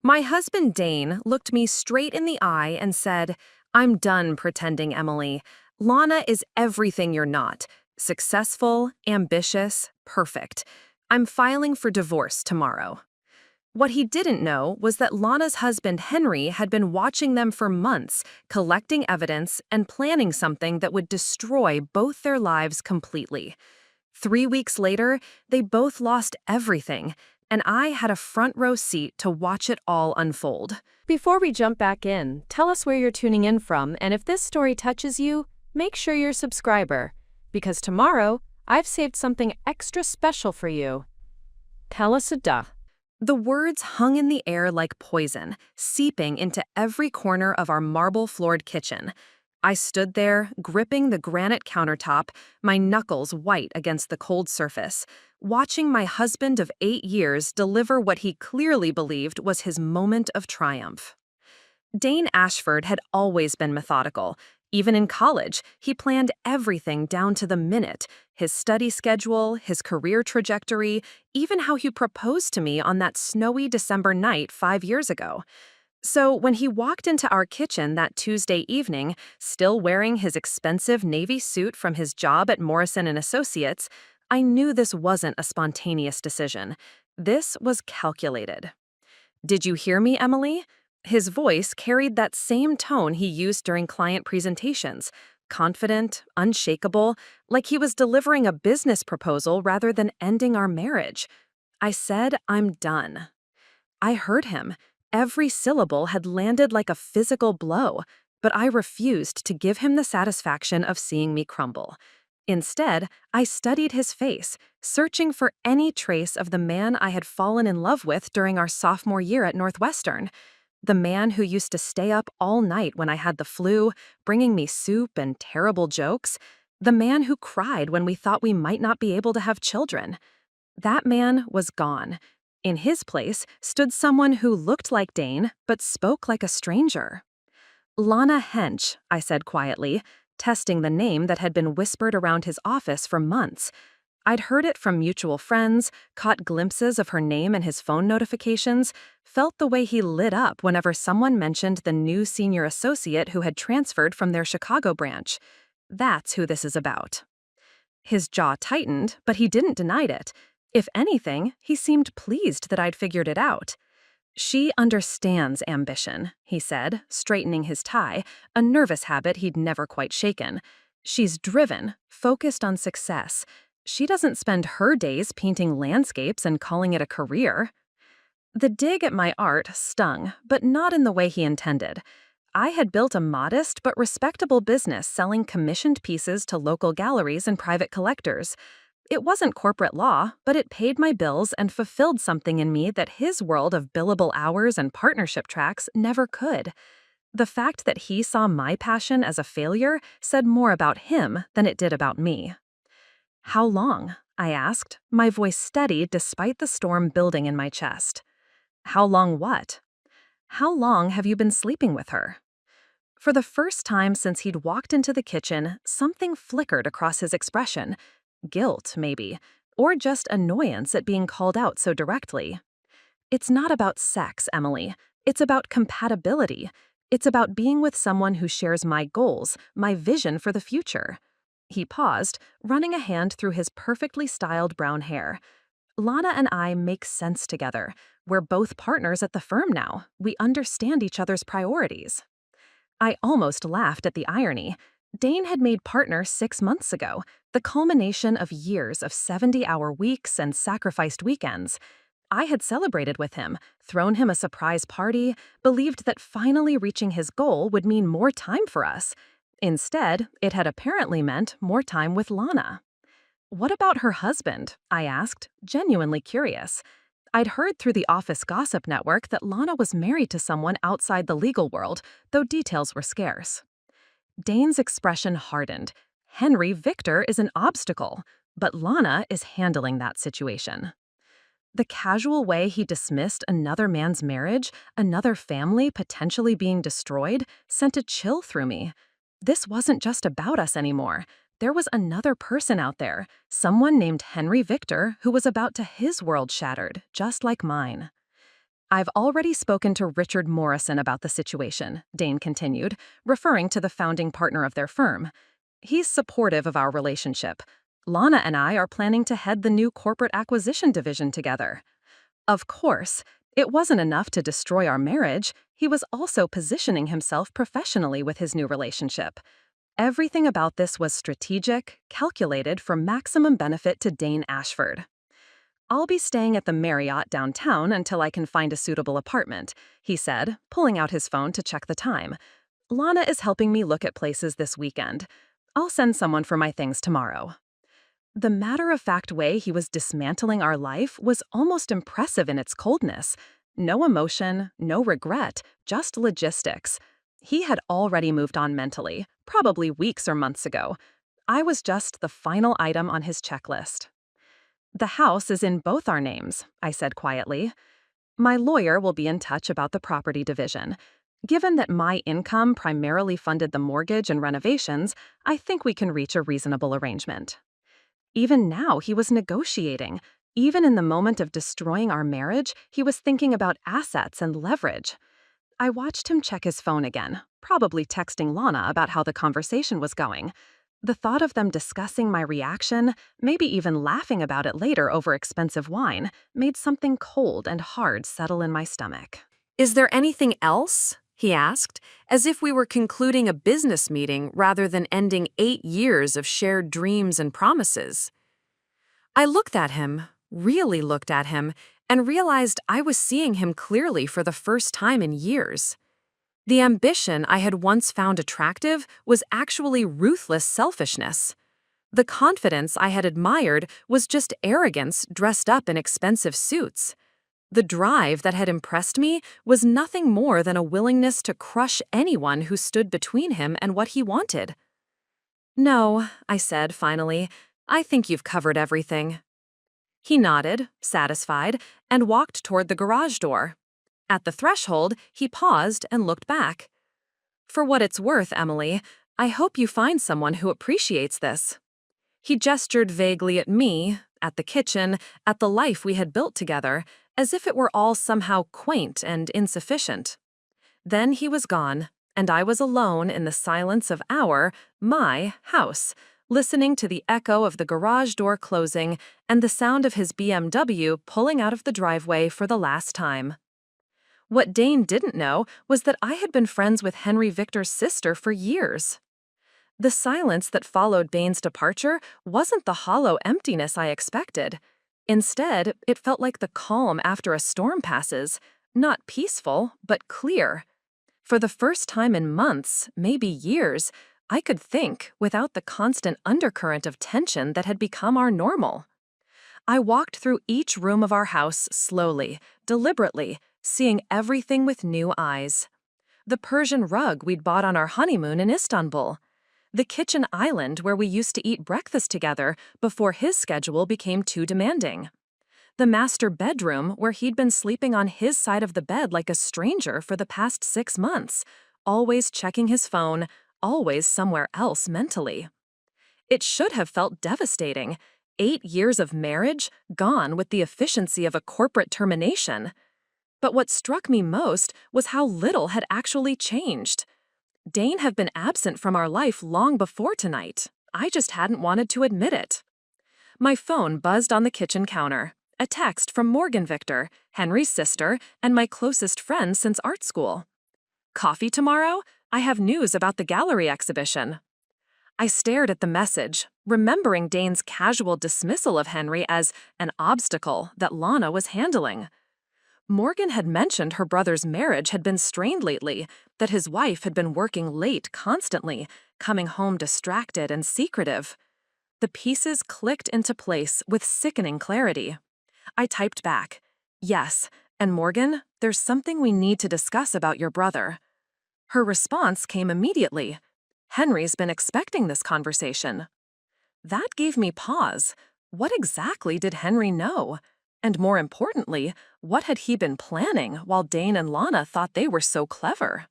My husband Dane looked me straight in the eye and said, "I'm done pretending, Emily. Lana is everything you're not. Successful, ambitious, perfect. I'm filing for divorce tomorrow." What he didn't know was that Lana's husband Henry had been watching them for months, collecting evidence and planning something that would destroy both their lives completely. 3 weeks later, they both lost everything, and I had a front row seat to watch it all unfold. Before we jump back in, tell us where you're tuning in from, and if this story touches you, make sure you're a subscriber, because tomorrow, I've saved something extra special for you. Tell us a duh. The words hung in the air like poison, seeping into every corner of our marble-floored kitchen. I stood there, gripping the granite countertop, my knuckles white against the cold surface, watching my husband of 8 years deliver what he clearly believed was his moment of triumph. Dane Ashford had always been methodical. Even in college, he planned everything down to the minute: his study schedule, his career trajectory, even how he proposed to me on that snowy December night 5 years ago. So when he walked into our kitchen that Tuesday evening, still wearing his expensive navy suit from his job at Morrison & Associates, I knew this wasn't a spontaneous decision. This was calculated. "Did you hear me, Emily?" His voice carried that same tone he used during client presentations, confident, unshakable, like he was delivering a business proposal rather than ending our marriage. I said, "I'm done." I heard him. Every syllable had landed like a physical blow, but I refused to give him the satisfaction of seeing me crumble. Instead, I studied his face, searching for any trace of the man I had fallen in love with during our sophomore year at Northwestern. The man who used to stay up all night when I had the flu, bringing me soup and terrible jokes. The man who cried when we thought we might not be able to have children. That man was gone. In his place stood someone who looked like Dane, but spoke like a stranger. "Lana Hench," I said quietly, testing the name that had been whispered around his office for months. I'd heard it from mutual friends, caught glimpses of her name in his phone notifications, felt the way he lit up whenever someone mentioned the new senior associate who had transferred from their Chicago branch. That's who this is about. His jaw tightened, but he didn't deny it. If anything, he seemed pleased that I'd figured it out. "She understands ambition," he said, straightening his tie, a nervous habit he'd never quite shaken. "She's driven, focused on success. She doesn't spend her days painting landscapes and calling it a career." The dig at my art stung, but not in the way he intended. I had built a modest but respectable business selling commissioned pieces to local galleries and private collectors. It wasn't corporate law, but it paid my bills and fulfilled something in me that his world of billable hours and partnership tracks never could. The fact that he saw my passion as a failure said more about him than it did about me. "How long?" I asked, my voice steady despite the storm building in my chest. "How long what?" "How long have you been sleeping with her?" For the first time since he'd walked into the kitchen, something flickered across his expression. Guilt, maybe, or just annoyance at being called out so directly. "It's not about sex, Emily. It's about compatibility. It's about being with someone who shares my goals, my vision for the future." He paused, running a hand through his perfectly styled brown hair. "Lana and I make sense together. We're both partners at the firm now. We understand each other's priorities." I almost laughed at the irony. Dane had made partner 6 months ago, the culmination of years of 70-hour weeks and sacrificed weekends. I had celebrated with him, thrown him a surprise party, believed that finally reaching his goal would mean more time for us. Instead, it had apparently meant more time with Lana. "What about her husband?" I asked, genuinely curious. I'd heard through the office gossip network that Lana was married to someone outside the legal world, though details were scarce. Dane's expression hardened. Henry Victor is an obstacle, but Lana is handling that situation. The casual way he dismissed another man's marriage, another family potentially being destroyed, sent a chill through me. This wasn't just about us anymore. There was another person out there, someone named Henry Victor, who was about to his world shattered, just like mine. I've already spoken to Richard Morrison about the situation, Dane continued, referring to the founding partner of their firm. He's supportive of our relationship. Lana and I are planning to head the new corporate acquisition division together. Of course, it wasn't enough to destroy our marriage. He was also positioning himself professionally with his new relationship. Everything about this was strategic, calculated for maximum benefit to Dane Ashford. I'll be staying at the Marriott downtown until I can find a suitable apartment, he said, pulling out his phone to check the time. Lana is helping me look at places this weekend. I'll send someone for my things tomorrow. The matter-of-fact way he was dismantling our life was almost impressive in its coldness. No emotion, no regret, just logistics. He had already moved on mentally, probably weeks or months ago. I was just the final item on his checklist. The house is in both our names, I said quietly. My lawyer will be in touch about the property division. Given that my income primarily funded the mortgage and renovations, I think we can reach a reasonable arrangement. Even now, he was negotiating. Even in the moment of destroying our marriage, he was thinking about assets and leverage. I watched him check his phone again, probably texting Lana about how the conversation was going. The thought of them discussing my reaction, maybe even laughing about it later over expensive wine, made something cold and hard settle in my stomach. Is there anything else? He asked, as if we were concluding a business meeting rather than ending 8 years of shared dreams and promises. I looked at him, really looked at him, and realized I was seeing him clearly for the first time in years. The ambition I had once found attractive was actually ruthless selfishness. The confidence I had admired was just arrogance dressed up in expensive suits. The drive that had impressed me was nothing more than a willingness to crush anyone who stood between him and what he wanted. "No," I said finally, "I think you've covered everything." He nodded, satisfied, and walked toward the garage door. At the threshold, he paused and looked back. "For what it's worth, Emily, I hope you find someone who appreciates this." He gestured vaguely at me, at the kitchen, at the life we had built together, as if it were all somehow quaint and insufficient. Then he was gone, and I was alone in the silence of my house, listening to the echo of the garage door closing and the sound of his BMW pulling out of the driveway for the last time. What Dane didn't know was that I had been friends with Henry Victor's sister for years. The silence that followed Bain's departure wasn't the hollow emptiness I expected. Instead, it felt like the calm after a storm passes, not peaceful, but clear. For the first time in months, maybe years, I could think without the constant undercurrent of tension that had become our normal. I walked through each room of our house slowly, deliberately, seeing everything with new eyes. The Persian rug we'd bought on our honeymoon in Istanbul. The kitchen island where we used to eat breakfast together before his schedule became too demanding. The master bedroom where he'd been sleeping on his side of the bed like a stranger for the past 6 months, always checking his phone, always somewhere else mentally. It should have felt devastating. 8 years of marriage gone with the efficiency of a corporate termination. But what struck me most was how little had actually changed. Dane had been absent from our life long before tonight. I just hadn't wanted to admit it. My phone buzzed on the kitchen counter. A text from Morgan Victor, Henry's sister, and my closest friend since art school. "Coffee tomorrow? I have news about the gallery exhibition." I stared at the message, remembering Dane's casual dismissal of Henry as an obstacle that Lana was handling. Morgan had mentioned her brother's marriage had been strained lately, that his wife had been working late constantly, coming home distracted and secretive. The pieces clicked into place with sickening clarity. I typed back, "Yes, and Morgan, there's something we need to discuss about your brother." Her response came immediately. "Henry's been expecting this conversation." That gave me pause. What exactly did Henry know? And more importantly, what had he been planning while Dane and Lana thought they were so clever?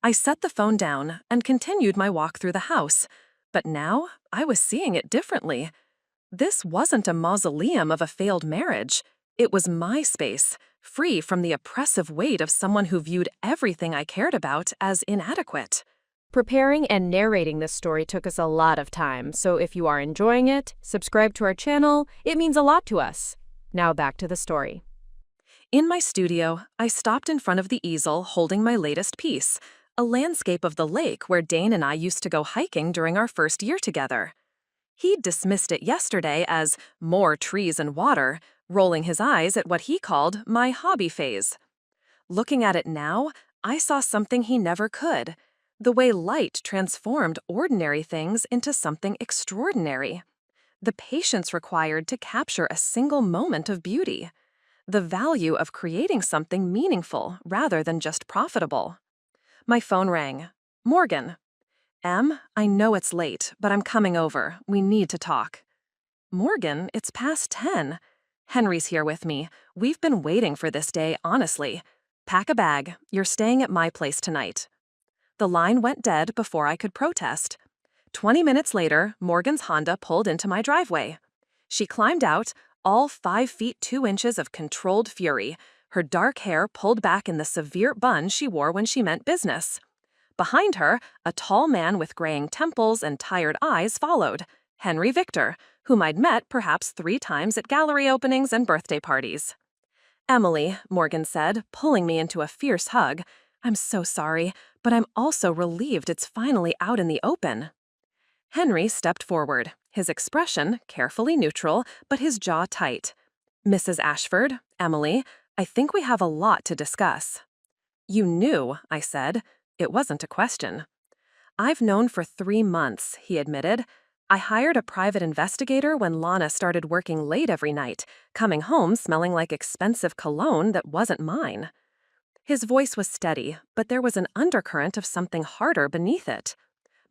I set the phone down and continued my walk through the house. But now, I was seeing it differently. This wasn't a mausoleum of a failed marriage. It was my space, free from the oppressive weight of someone who viewed everything I cared about as inadequate. Preparing and narrating this story took us a lot of time, so if you are enjoying it, subscribe to our channel. It means a lot to us. Now back to the story. In my studio, I stopped in front of the easel holding my latest piece, a landscape of the lake where Dane and I used to go hiking during our first year together. He'd dismissed it yesterday as more trees and water, rolling his eyes at what he called my hobby phase. Looking at it now, I saw something he never could: the way light transformed ordinary things into something extraordinary. The patience required to capture a single moment of beauty. The value of creating something meaningful rather than just profitable. My phone rang. Morgan. I know it's late, but I'm coming over. We need to talk. Morgan, it's past 10. Henry's here with me. We've been waiting for this day, honestly. Pack a bag. You're staying at my place tonight. The line went dead before I could protest. 20 minutes later, Morgan's Honda pulled into my driveway. She climbed out, all 5 feet 2 inches of controlled fury, her dark hair pulled back in the severe bun she wore when she meant business. Behind her, a tall man with graying temples and tired eyes followed, Henry Victor, whom I'd met perhaps 3 times at gallery openings and birthday parties. Emily, Morgan said, pulling me into a fierce hug, I'm so sorry, but I'm also relieved it's finally out in the open. Henry stepped forward, his expression carefully neutral, but his jaw tight. Mrs. Ashford, Emily, I think we have a lot to discuss. You knew, I said. It wasn't a question. I've known for 3 months, he admitted. I hired a private investigator when Lana started working late every night, coming home smelling like expensive cologne that wasn't mine. His voice was steady, but there was an undercurrent of something harder beneath it.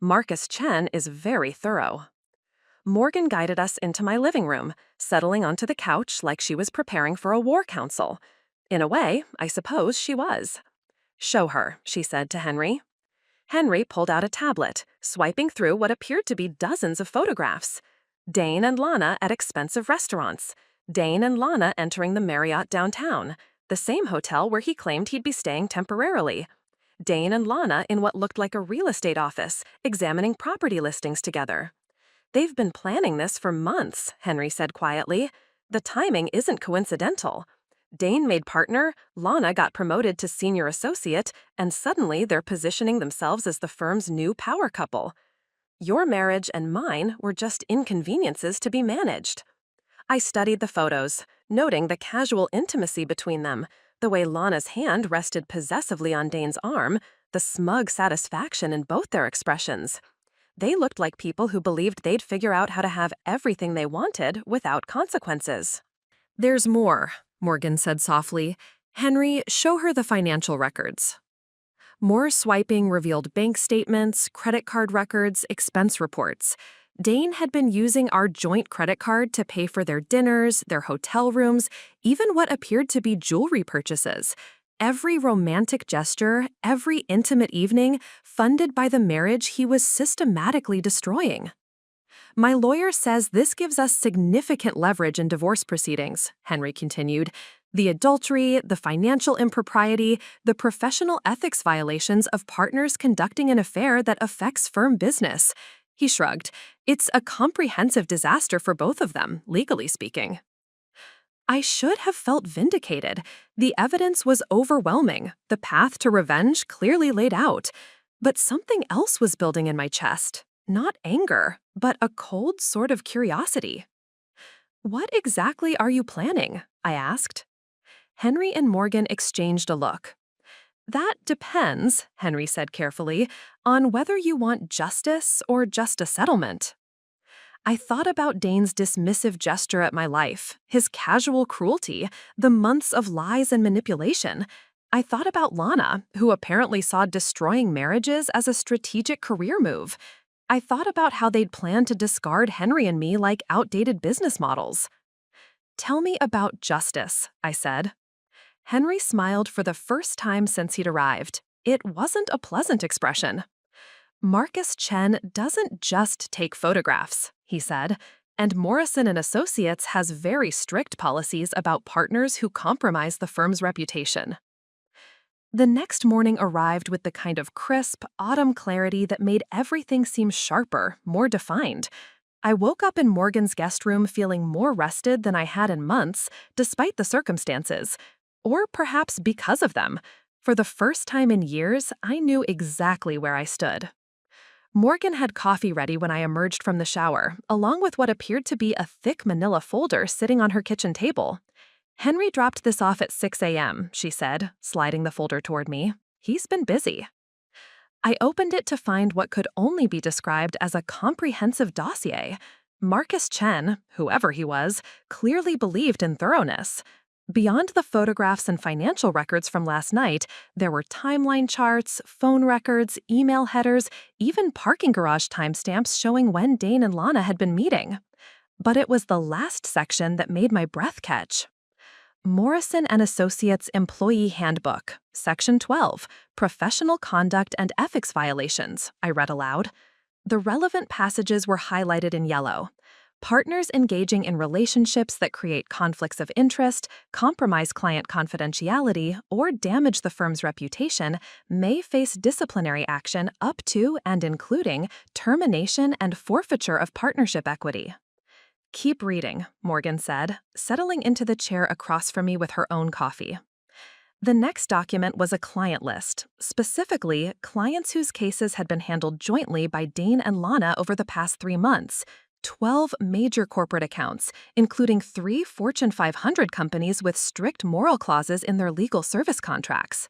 Marcus Chen is very thorough. Morgan guided us into my living room, settling onto the couch like she was preparing for a war council. In a way, I suppose she was. Show her, she said to Henry. Henry pulled out a tablet, swiping through what appeared to be dozens of photographs. Dane and Lana at expensive restaurants. Dane and Lana entering the Marriott downtown, the same hotel where he claimed he'd be staying temporarily. Dane and Lana in what looked like a real estate office, examining property listings together. They've been planning this for months, Henry said quietly. The timing isn't coincidental. Dane made partner, Lana got promoted to senior associate, and suddenly they're positioning themselves as the firm's new power couple. Your marriage and mine were just inconveniences to be managed. I studied the photos, noting the casual intimacy between them, the way Lana's hand rested possessively on Dane's arm, the smug satisfaction in both their expressions. They looked like people who believed they'd figure out how to have everything they wanted without consequences. There's more, Morgan said softly. Henry, show her the financial records. More swiping revealed bank statements, credit card records, expense reports. Dane had been using our joint credit card to pay for their dinners, their hotel rooms, even what appeared to be jewelry purchases. Every romantic gesture, every intimate evening, funded by the marriage he was systematically destroying. My lawyer says this gives us significant leverage in divorce proceedings, Henry continued. The adultery, the financial impropriety, the professional ethics violations of partners conducting an affair that affects firm business. He shrugged. It's a comprehensive disaster for both of them, legally speaking. I should have felt vindicated. The evidence was overwhelming, the path to revenge clearly laid out. But something else was building in my chest. Not anger, but a cold sort of curiosity. What exactly are you planning? I asked. Henry and Morgan exchanged a look. That depends, Henry said carefully, on whether you want justice or just a settlement. I thought about Dane's dismissive gesture at my life, his casual cruelty, the months of lies and manipulation. I thought about Lana, who apparently saw destroying marriages as a strategic career move. I thought about how they'd planned to discard Henry and me like outdated business models. Tell me about justice, I said. Henry smiled for the first time since he'd arrived. It wasn't a pleasant expression. Marcus Chen doesn't just take photographs, he said. And Morrison and Associates has very strict policies about partners who compromise the firm's reputation. The next morning arrived with the kind of crisp, autumn clarity that made everything seem sharper, more defined. I woke up in Morgan's guest room feeling more rested than I had in months, despite the circumstances. Or perhaps because of them. For the first time in years, I knew exactly where I stood. Morgan had coffee ready when I emerged from the shower, along with what appeared to be a thick manila folder sitting on her kitchen table. "Henry dropped this off at 6 a.m., she said, sliding the folder toward me. "He's been busy." I opened it to find what could only be described as a comprehensive dossier. Marcus Chen, whoever he was, clearly believed in thoroughness. Beyond the photographs and financial records from last night, there were timeline charts, phone records, email headers, even parking garage timestamps showing when Dane and Lana had been meeting. But it was the last section that made my breath catch. Morrison and Associates Employee Handbook, Section 12, Professional Conduct and Ethics Violations, I read aloud. The relevant passages were highlighted in yellow. Partners engaging in relationships that create conflicts of interest, compromise client confidentiality, or damage the firm's reputation may face disciplinary action up to and including termination and forfeiture of partnership equity. "Keep reading," Morgan said, settling into the chair across from me with her own coffee. The next document was a client list, specifically clients whose cases had been handled jointly by Dane and Lana over the past 3 months. 12 major corporate accounts, including 3 Fortune 500 companies with strict moral clauses in their legal service contracts.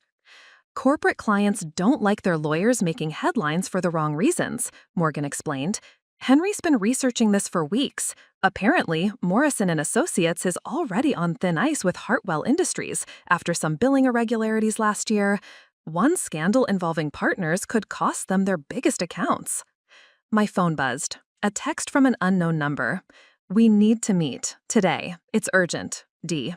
Corporate clients don't like their lawyers making headlines for the wrong reasons, Morgan explained. Henry's been researching this for weeks. Apparently, Morrison and Associates is already on thin ice with Hartwell Industries after some billing irregularities last year. One scandal involving partners could cost them their biggest accounts. My phone buzzed. A text from an unknown number. "We need to meet. Today. It's urgent. D."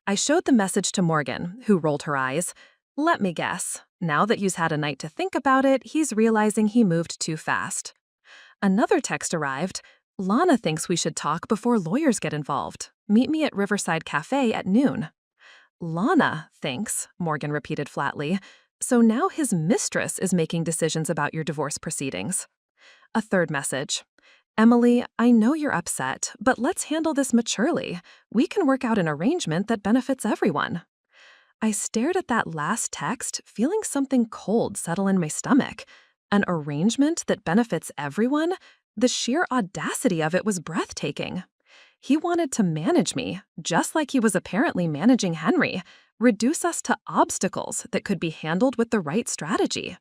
I showed the message to Morgan, who rolled her eyes. "Let me guess. Now that he's had a night to think about it, he's realizing he moved too fast." Another text arrived. "Lana thinks we should talk before lawyers get involved. Meet me at Riverside Cafe at noon." "Lana thinks," Morgan repeated flatly. "So now his mistress is making decisions about your divorce proceedings." A third message. "Emily, I know you're upset, but let's handle this maturely. We can work out an arrangement that benefits everyone." I stared at that last text, feeling something cold settle in my stomach. An arrangement that benefits everyone? The sheer audacity of it was breathtaking. He wanted to manage me, just like he was apparently managing Henry, reduce us to obstacles that could be handled with the right strategy.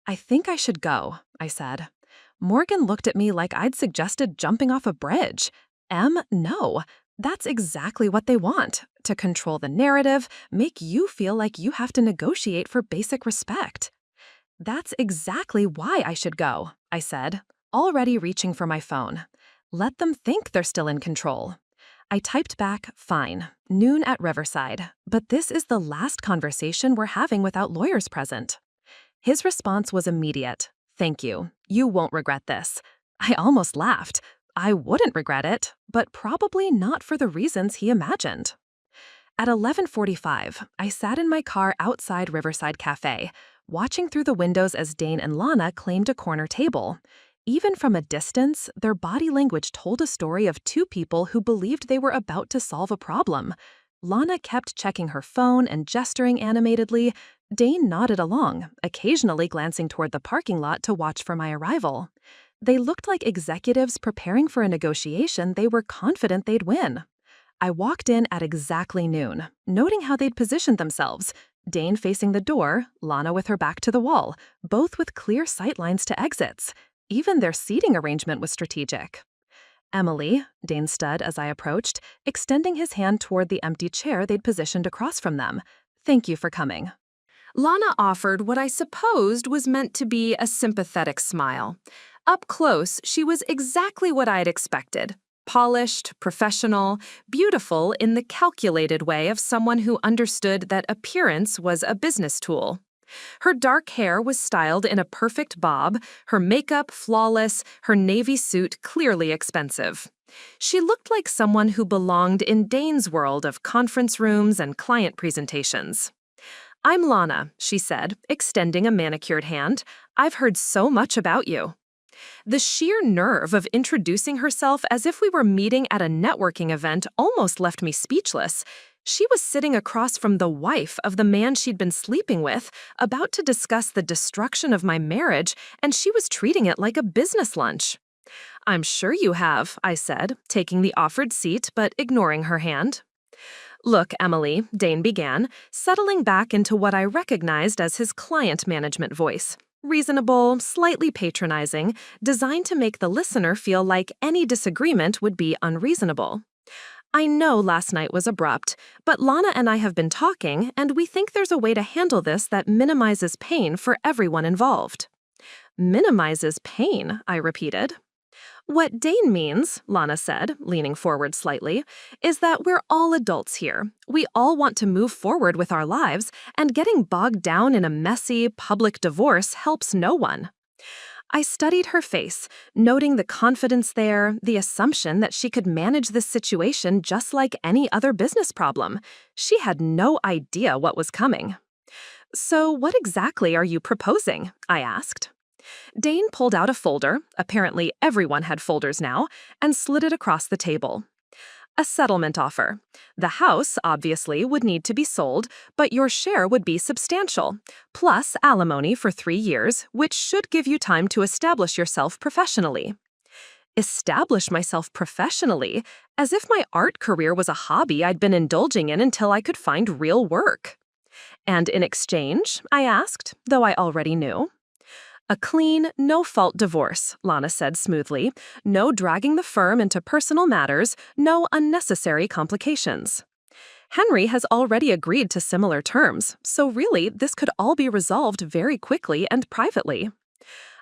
"I think I should go," I said. Morgan looked at me like I'd suggested jumping off a bridge. No. That's exactly what they want, to control the narrative, make you feel like you have to negotiate for basic respect. "That's exactly why I should go," I said, already reaching for my phone. Let them think they're still in control. I typed back, "Fine, noon at Riverside, but this is the last conversation we're having without lawyers present." His response was immediate. "Thank you. You won't regret this." I almost laughed. I wouldn't regret it, but probably not for the reasons he imagined. At 11:45, I sat in my car outside Riverside Cafe, watching through the windows as Dane and Lana claimed a corner table. Even from a distance, their body language told a story of 2 people who believed they were about to solve a problem. Lana kept checking her phone and gesturing animatedly. Dane nodded along, occasionally glancing toward the parking lot to watch for my arrival. They looked like executives preparing for a negotiation they were confident they'd win. I walked in at exactly noon, noting how they'd positioned themselves. Dane facing the door, Lana with her back to the wall, both with clear sightlines to exits. Even their seating arrangement was strategic. "Emily," Dane stood as I approached, extending his hand toward the empty chair they'd positioned across from them. "Thank you for coming." Lana offered what I supposed was meant to be a sympathetic smile. Up close, she was exactly what I'd expected. Polished, professional, beautiful in the calculated way of someone who understood that appearance was a business tool. Her dark hair was styled in a perfect bob, her makeup flawless, her navy suit clearly expensive. She looked like someone who belonged in Dane's world of conference rooms and client presentations. "I'm Lana," she said, extending a manicured hand. "I've heard so much about you." The sheer nerve of introducing herself as if we were meeting at a networking event almost left me speechless. She was sitting across from the wife of the man she'd been sleeping with, about to discuss the destruction of my marriage, and she was treating it like a business lunch. "I'm sure you have," I said, taking the offered seat but ignoring her hand. "Look, Emily," Dane began, settling back into what I recognized as his client management voice. Reasonable, slightly patronizing, designed to make the listener feel like any disagreement would be unreasonable. "I know last night was abrupt, but Lana and I have been talking, and we think there's a way to handle this that minimizes pain for everyone involved." "Minimizes pain," I repeated. "What Dane means," Lana said, leaning forward slightly, "is that we're all adults here. We all want to move forward with our lives, and getting bogged down in a messy, public divorce helps no one." I studied her face, noting the confidence there, the assumption that she could manage this situation just like any other business problem. She had no idea what was coming. "So what exactly are you proposing?" I asked. Dane pulled out a folder, apparently everyone had folders now, and slid it across the table. "A settlement offer. The house, obviously, would need to be sold, but your share would be substantial, plus alimony for 3 years, which should give you time to establish yourself professionally." Establish myself professionally, as if my art career was a hobby I'd been indulging in until I could find real work. "And in exchange?" I asked, though I already knew. "A clean, no-fault divorce," Lana said smoothly. "No dragging the firm into personal matters, no unnecessary complications." Henry has already agreed to similar terms, so really this could all be resolved very quickly and privately.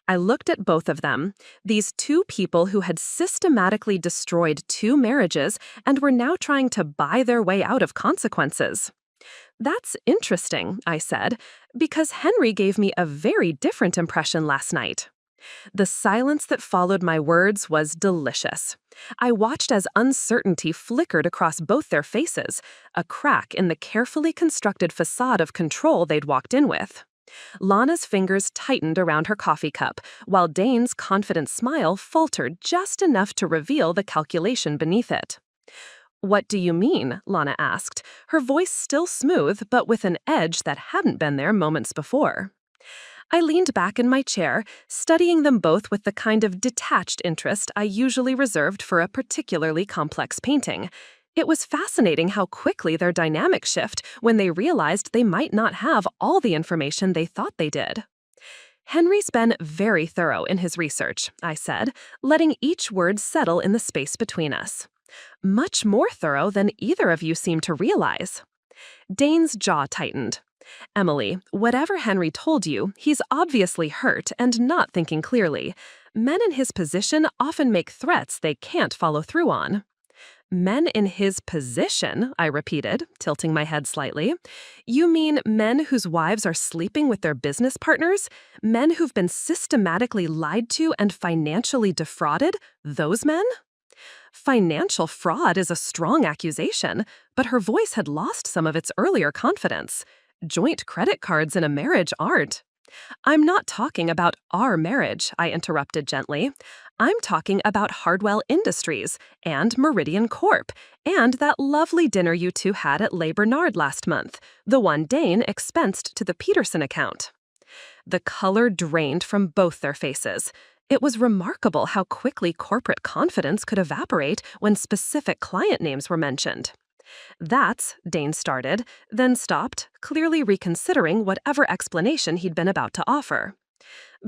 I looked at both of them, these two people who had systematically destroyed 2 marriages and were now trying to buy their way out of consequences. "That's interesting," I said, "because Henry gave me a very different impression last night." The silence that followed my words was delicious. I watched as uncertainty flickered across both their faces, a crack in the carefully constructed facade of control they'd walked in with. Lana's fingers tightened around her coffee cup, while Dane's confident smile faltered just enough to reveal the calculation beneath it. "What do you mean?" Lana asked, her voice still smooth but with an edge that hadn't been there moments before. I leaned back in my chair, studying them both with the kind of detached interest I usually reserved for a particularly complex painting. It was fascinating how quickly their dynamics shift when they realized they might not have all the information they thought they did. "Henry's been very thorough in his research," I said, letting each word settle in the space between us. "Much more thorough than either of you seem to realize." Dane's jaw tightened. "Emily, whatever Henry told you, he's obviously hurt and not thinking clearly. Men in his position often make threats they can't follow through on." "Men in his position," I repeated, tilting my head slightly. "You mean men whose wives are sleeping with their business partners? Men who've been systematically lied to and financially defrauded? Those men?" Financial fraud is a strong accusation, but her voice had lost some of its earlier confidence. Joint credit cards in a marriage aren't. "I'm not talking about our marriage," I interrupted gently. "I'm talking about Hardwell Industries and Meridian Corp. And that lovely dinner you two had at Les Bernard last month, the one Dane expensed to the Peterson account." The color drained from both their faces. It was remarkable how quickly corporate confidence could evaporate when specific client names were mentioned. "That's," Dane started, then stopped, clearly reconsidering whatever explanation he'd been about to offer.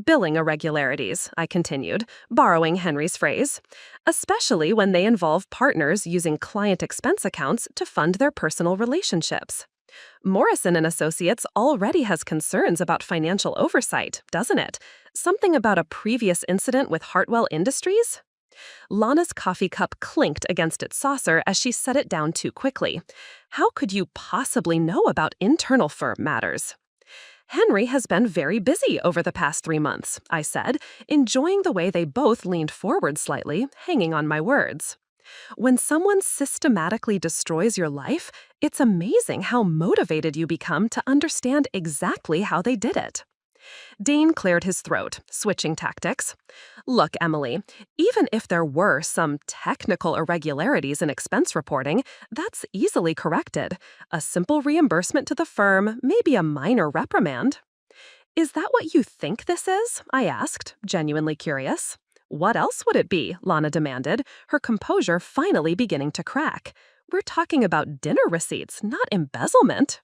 "Billing irregularities," I continued, borrowing Henry's phrase, "especially when they involve partners using client expense accounts to fund their personal relationships. Morrison and Associates already has concerns about financial oversight, doesn't it? Something about a previous incident with Hartwell Industries?" Lana's coffee cup clinked against its saucer as she set it down too quickly. "How could you possibly know about internal firm matters?" "Henry has been very busy over the past 3 months," I said, enjoying the way they both leaned forward slightly, hanging on my words. When someone systematically destroys your life, it's amazing how motivated you become to understand exactly how they did it. Dane cleared his throat, switching tactics. Look, Emily, even if there were some technical irregularities in expense reporting, that's easily corrected. A simple reimbursement to the firm, maybe a minor reprimand. Is that what you think this is? I asked, genuinely curious. What else would it be? Lana demanded, her composure finally beginning to crack. We're talking about dinner receipts, not embezzlement.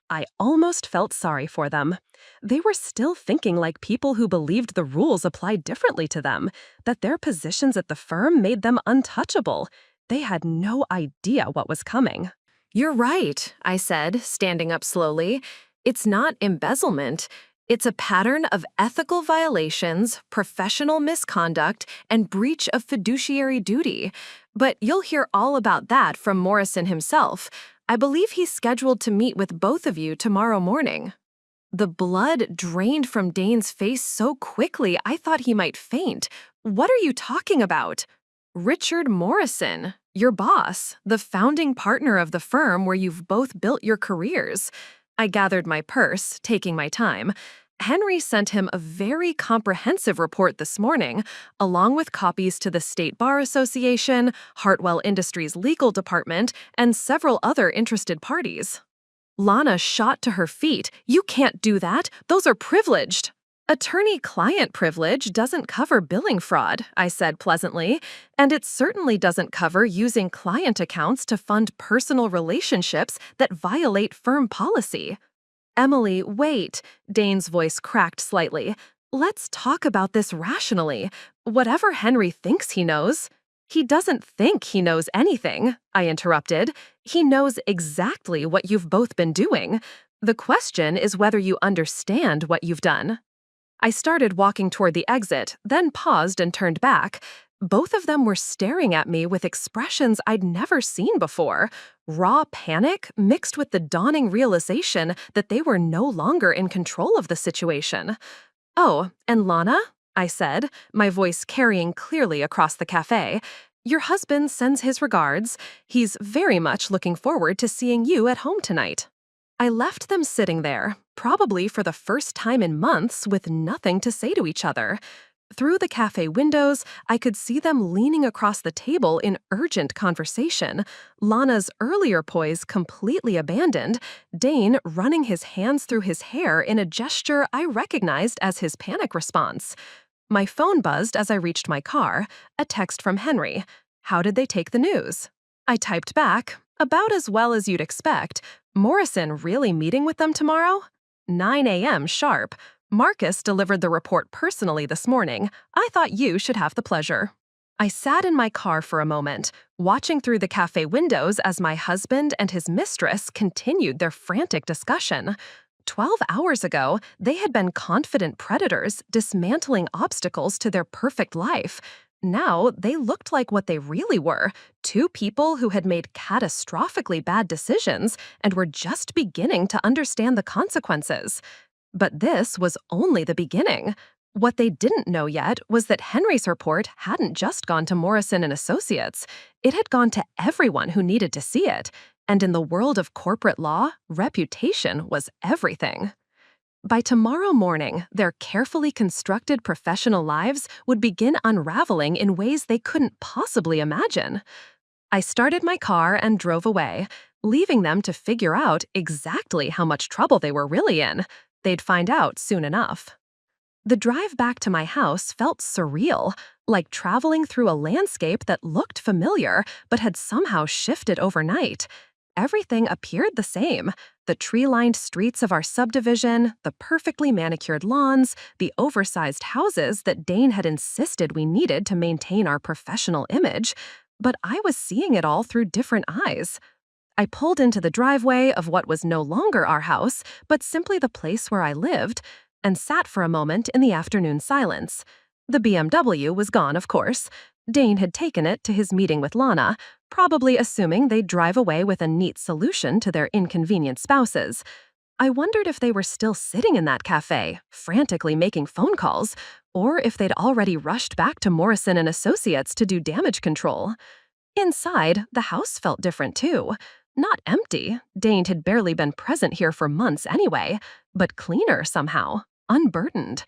I almost felt sorry for them. They were still thinking like people who believed the rules applied differently to them, that their positions at the firm made them untouchable. They had no idea what was coming. You're right, I said, standing up slowly. It's not embezzlement. It's a pattern of ethical violations, professional misconduct, and breach of fiduciary duty. But you'll hear all about that from Morrison himself. I believe he's scheduled to meet with both of you tomorrow morning. The blood drained from Dane's face so quickly I thought he might faint. What are you talking about? Richard Morrison, your boss, the founding partner of the firm where you've both built your careers. I gathered my purse, taking my time. Henry sent him a very comprehensive report this morning, along with copies to the State Bar Association, Hartwell Industries Legal Department, and several other interested parties. Lana shot to her feet. You can't do that. Those are privileged. Attorney-client privilege doesn't cover billing fraud, I said pleasantly, and it certainly doesn't cover using client accounts to fund personal relationships that violate firm policy. Emily, wait. Dane's voice cracked slightly. Let's talk about this rationally. Whatever Henry thinks he knows. He doesn't think he knows anything, I interrupted. He knows exactly what you've both been doing. The question is whether you understand what you've done. I started walking toward the exit, then paused and turned back. Both of them were staring at me with expressions I'd never seen before. Raw panic mixed with the dawning realization that they were no longer in control of the situation. Oh, and Lana? I said, my voice carrying clearly across the cafe. Your husband sends his regards. He's very much looking forward to seeing you at home tonight. I left them sitting there, probably for the first time in months, with nothing to say to each other. Through the cafe windows, I could see them leaning across the table in urgent conversation, Lana's earlier poise completely abandoned, Dane running his hands through his hair in a gesture I recognized as his panic response. My phone buzzed as I reached my car, a text from Henry. How did they take the news? I typed back, about as well as you'd expect. Morrison really meeting with them tomorrow? 9 a.m. sharp. Marcus delivered the report personally this morning. I thought you should have the pleasure. I sat in my car for a moment, watching through the cafe windows as my husband and his mistress continued their frantic discussion. 12 hours ago, they had been confident predators dismantling obstacles to their perfect life. Now, they looked like what they really were, two people who had made catastrophically bad decisions and were just beginning to understand the consequences. But this was only the beginning. What they didn't know yet was that Henry's report hadn't just gone to Morrison and Associates. It had gone to everyone who needed to see it. And in the world of corporate law, reputation was everything. By tomorrow morning, their carefully constructed professional lives would begin unraveling in ways they couldn't possibly imagine. I started my car and drove away, leaving them to figure out exactly how much trouble they were really in. They'd find out soon enough. The drive back to my house felt surreal, like traveling through a landscape that looked familiar but had somehow shifted overnight. Everything appeared the same. The tree-lined streets of our subdivision, the perfectly manicured lawns, the oversized houses that Dane had insisted we needed to maintain our professional image. But I was seeing it all through different eyes. I pulled into the driveway of what was no longer our house, but simply the place where I lived, and sat for a moment in the afternoon silence. The BMW was gone, of course. Dane had taken it to his meeting with Lana, probably assuming they'd drive away with a neat solution to their inconvenient spouses. I wondered if they were still sitting in that cafe, frantically making phone calls, or if they'd already rushed back to Morrison and Associates to do damage control. Inside, the house felt different too. Not empty, Dane had barely been present here for months anyway, but cleaner somehow, unburdened.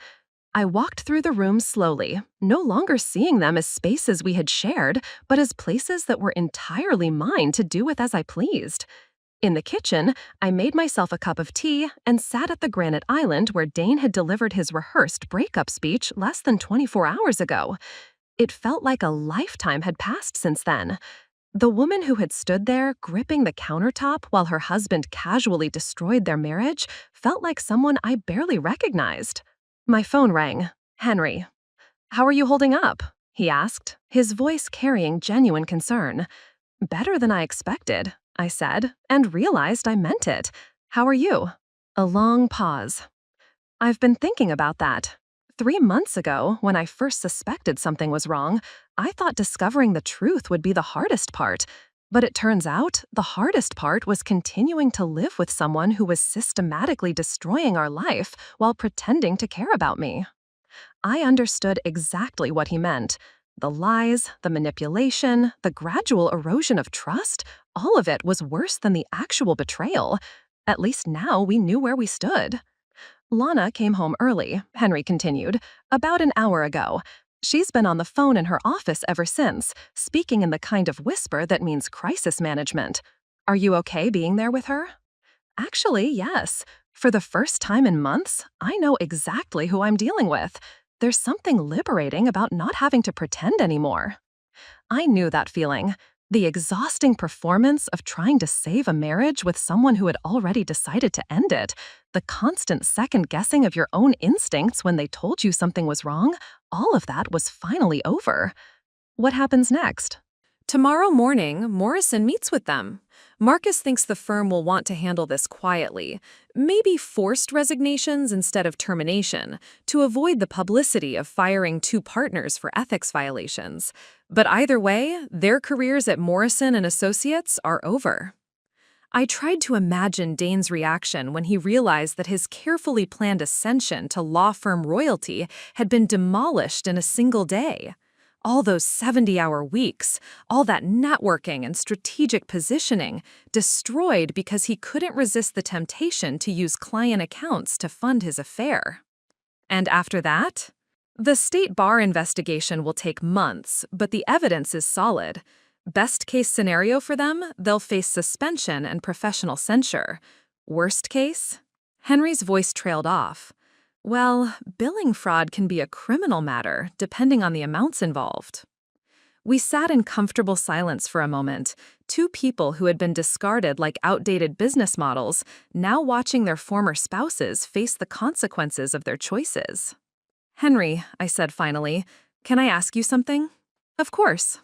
I walked through the rooms slowly, no longer seeing them as spaces we had shared, but as places that were entirely mine to do with as I pleased. In the kitchen, I made myself a cup of tea and sat at the granite island where Dane had delivered his rehearsed breakup speech less than 24 hours ago. It felt like a lifetime had passed since then. The woman who had stood there, gripping the countertop while her husband casually destroyed their marriage, felt like someone I barely recognized. My phone rang. Henry. "How are you holding up?" he asked, his voice carrying genuine concern. "Better than I expected," I said, and realized I meant it. "How are you?" A long pause. "I've been thinking about that. 3 months ago, when I first suspected something was wrong, I thought discovering the truth would be the hardest part. But it turns out the hardest part was continuing to live with someone who was systematically destroying our life while pretending to care about me." I understood exactly what he meant. The lies, the manipulation, the gradual erosion of trust, all of it was worse than the actual betrayal. At least now we knew where we stood. "Lana came home early," Henry continued, "about an hour ago. She's been on the phone in her office ever since, speaking in the kind of whisper that means crisis management. Are you okay being there with her?" Actually, yes. For the first time in months, I know exactly who I'm dealing with. There's something liberating about not having to pretend anymore. I knew that feeling. The exhausting performance of trying to save a marriage with someone who had already decided to end it, the constant second guessing of your own instincts when they told you something was wrong, all of that was finally over. What happens next? Tomorrow morning, Morrison meets with them. Marcus thinks the firm will want to handle this quietly, maybe forced resignations instead of termination, to avoid the publicity of firing two partners for ethics violations. But either way, their careers at Morrison and Associates are over. I tried to imagine Dane's reaction when he realized that his carefully planned ascension to law firm royalty had been demolished in a single day. All those 70-hour weeks, all that networking and strategic positioning, destroyed because he couldn't resist the temptation to use client accounts to fund his affair. And after that? The state bar investigation will take months, but the evidence is solid. Best case scenario for them, they'll face suspension and professional censure. Worst case? Henry's voice trailed off. Well, billing fraud can be a criminal matter, depending on the amounts involved. We sat in comfortable silence for a moment, two people who had been discarded like outdated business models, now watching their former spouses face the consequences of their choices. "Henry," I said finally, "can I ask you something?" "Of course."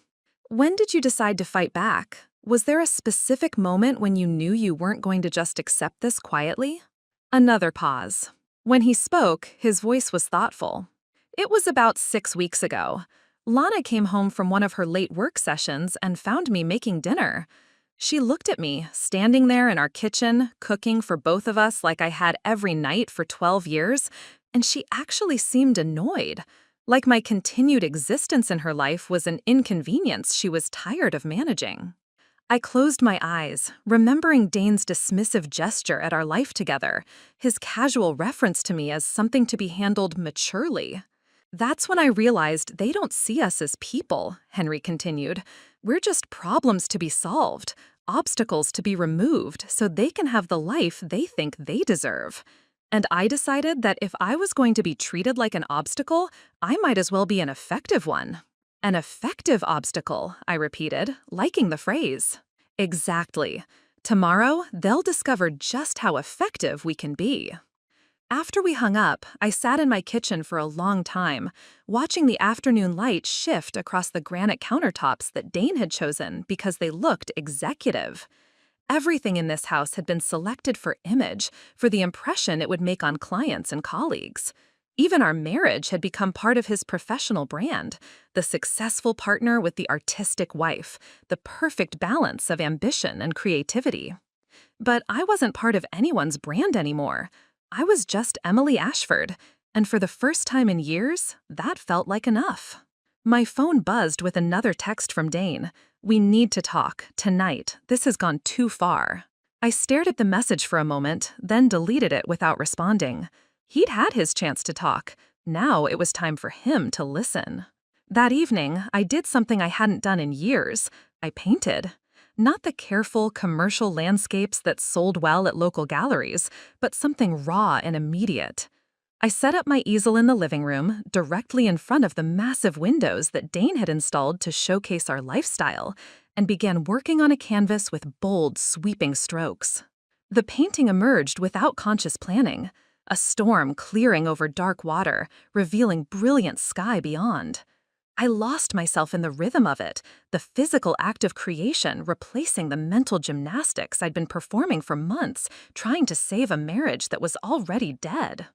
"When did you decide to fight back? Was there a specific moment when you knew you weren't going to just accept this quietly?" Another pause. When he spoke, his voice was thoughtful. "It was about 6 weeks ago. Lana came home from one of her late work sessions and found me making dinner. She looked at me, standing there in our kitchen, cooking for both of us like I had every night for 12 years, and she actually seemed annoyed, like my continued existence in her life was an inconvenience she was tired of managing." I closed my eyes, remembering Dane's dismissive gesture at our life together, his casual reference to me as something to be handled maturely. "That's when I realized they don't see us as people," Henry continued. "We're just problems to be solved, obstacles to be removed so they can have the life they think they deserve." And I decided that if I was going to be treated like an obstacle, I might as well be an effective one. "An effective obstacle," I repeated, liking the phrase. "Exactly. Tomorrow, they'll discover just how effective we can be." After we hung up, I sat in my kitchen for a long time, watching the afternoon light shift across the granite countertops that Dane had chosen because they looked executive. Everything in this house had been selected for image, for the impression it would make on clients and colleagues. Even our marriage had become part of his professional brand, the successful partner with the artistic wife, the perfect balance of ambition and creativity. But I wasn't part of anyone's brand anymore. I was just Emily Ashford, and for the first time in years, that felt like enough. My phone buzzed with another text from Dane. "We need to talk, tonight. This has gone too far." I stared at the message for a moment, then deleted it without responding. He'd had his chance to talk. Now it was time for him to listen. That evening, I did something I hadn't done in years. I painted. Not the careful, commercial landscapes that sold well at local galleries, but something raw and immediate. I set up my easel in the living room, directly in front of the massive windows that Dane had installed to showcase our lifestyle, and began working on a canvas with bold, sweeping strokes. The painting emerged without conscious planning, a storm clearing over dark water, revealing brilliant sky beyond. I lost myself in the rhythm of it, the physical act of creation replacing the mental gymnastics I'd been performing for months, trying to save a marriage that was already dead.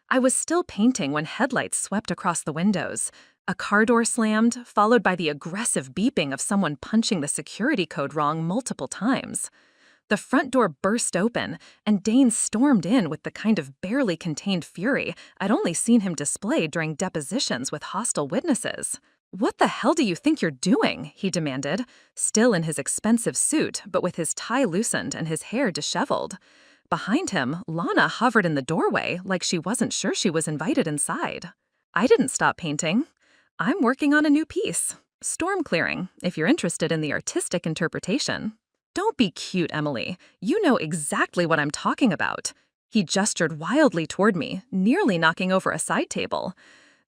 I was still painting when headlights swept across the windows. A car door slammed, followed by the aggressive beeping of someone punching the security code wrong multiple times. The front door burst open, and Dane stormed in with the kind of barely contained fury I'd only seen him display during depositions with hostile witnesses. "What the hell do you think you're doing?" he demanded, still in his expensive suit but with his tie loosened and his hair disheveled. Behind him, Lana hovered in the doorway like she wasn't sure she was invited inside. I didn't stop painting. "I'm working on a new piece. Storm clearing, if you're interested in the artistic interpretation." "Don't be cute, Emily. You know exactly what I'm talking about." He gestured wildly toward me, nearly knocking over a side table.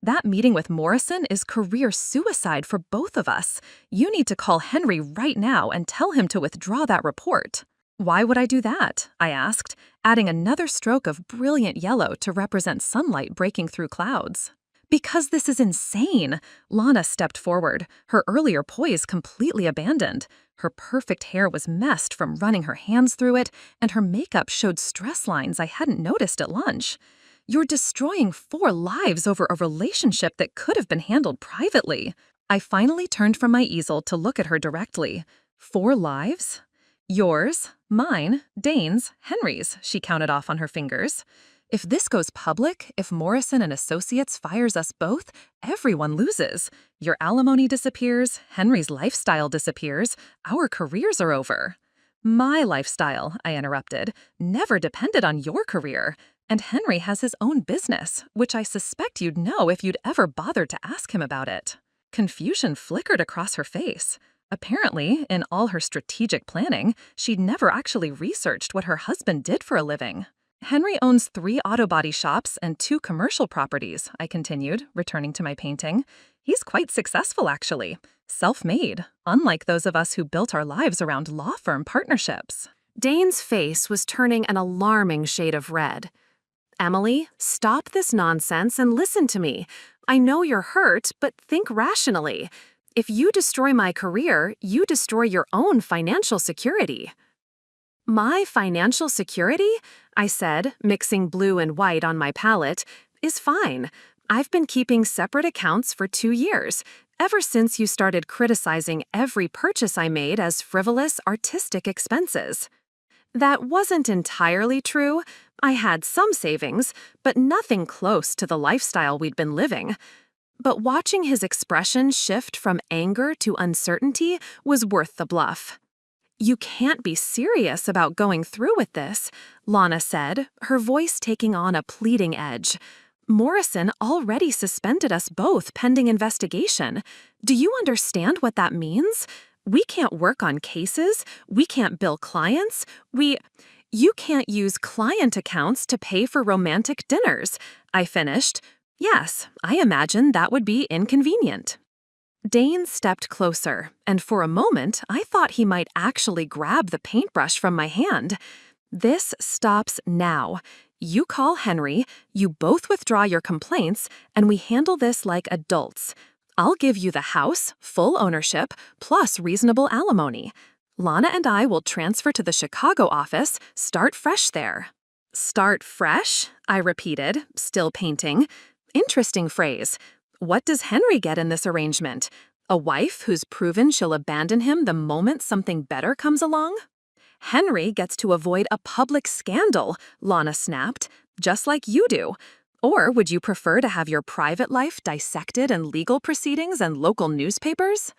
"That meeting with Morrison is career suicide for both of us. You need to call Henry right now and tell him to withdraw that report." "Why would I do that?" I asked, adding another stroke of brilliant yellow to represent sunlight breaking through clouds. "Because this is insane." Lana stepped forward, her earlier poise completely abandoned. Her perfect hair was messed from running her hands through it, and her makeup showed stress lines I hadn't noticed at lunch. "You're destroying 4 lives over a relationship that could have been handled privately." I finally turned from my easel to look at her directly. 4 lives? "Yours, mine, Dane's, Henry's," she counted off on her fingers. "If this goes public, if Morrison and Associates fires us both, everyone loses. Your alimony disappears, Henry's lifestyle disappears, our careers are over." "My lifestyle," I interrupted, "never depended on your career. And Henry has his own business, which I suspect you'd know if you'd ever bothered to ask him about it." Confusion flickered across her face. Apparently, in all her strategic planning, she'd never actually researched what her husband did for a living. "Henry owns 3 auto body shops and 2 commercial properties," I continued, returning to my painting. "He's quite successful, actually. Self-made, unlike those of us who built our lives around law firm partnerships." Dane's face was turning an alarming shade of red. "Emily, stop this nonsense and listen to me. I know you're hurt, but think rationally. If you destroy my career, you destroy your own financial security." "My financial security," I said, mixing blue and white on my palette, "is fine. I've been keeping separate accounts for 2 years, ever since you started criticizing every purchase I made as frivolous, artistic expenses." That wasn't entirely true. I had some savings, but nothing close to the lifestyle we'd been living. But watching his expression shift from anger to uncertainty was worth the bluff. "You can't be serious about going through with this," Lana said, her voice taking on a pleading edge. "Morrison already suspended us both pending investigation. Do you understand what that means? We can't work on cases, we can't bill clients, You can't use client accounts to pay for romantic dinners," I finished. "Yes, I imagine that would be inconvenient." Dane stepped closer, and for a moment I thought he might actually grab the paintbrush from my hand. "This stops now. You call Henry, you both withdraw your complaints, and we handle this like adults. I'll give you the house, full ownership, plus reasonable alimony. Lana and I will transfer to the Chicago office, start fresh there." "Start fresh?" I repeated, still painting. Interesting phrase. What does Henry get in this arrangement? A wife who's proven she'll abandon him the moment something better comes along? "Henry gets to avoid a public scandal," Lana snapped, "just like you do. Or would you prefer to have your private life dissected in legal proceedings and local newspapers?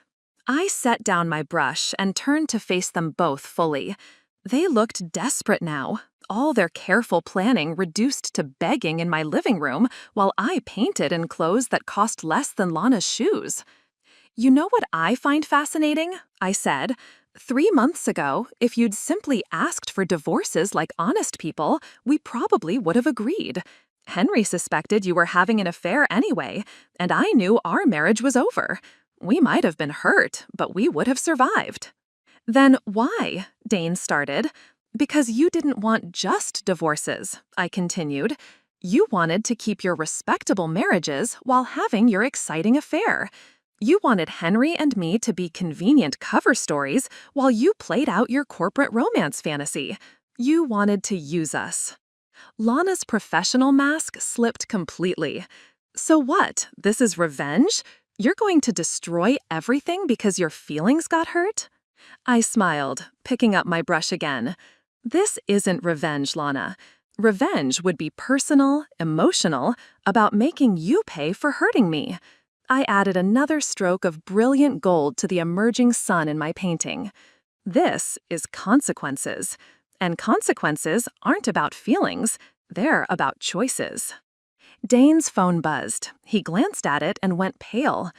I set down my brush and turned to face them both fully. They looked desperate now, all their careful planning reduced to begging in my living room while I painted in clothes that cost less than Lana's shoes. You know what I find fascinating? I said. 3 months ago, if you'd simply asked for divorces like honest people, we probably would have agreed. Henry suspected you were having an affair anyway, and I knew our marriage was over. We might have been hurt, but we would have survived. Then why? Dane started. Because you didn't want just divorces, I continued. You wanted to keep your respectable marriages while having your exciting affair. You wanted Henry and me to be convenient cover stories while you played out your corporate romance fantasy. You wanted to use us. Lana's professional mask slipped completely. So what? This is revenge? You're going to destroy everything because your feelings got hurt? I smiled, picking up my brush again. This isn't revenge, Lana. Revenge would be personal, emotional, about making you pay for hurting me. I added another stroke of brilliant gold to the emerging sun in my painting. This is consequences. And consequences aren't about feelings, they're about choices. Dane's phone buzzed. He glanced at it and went pale.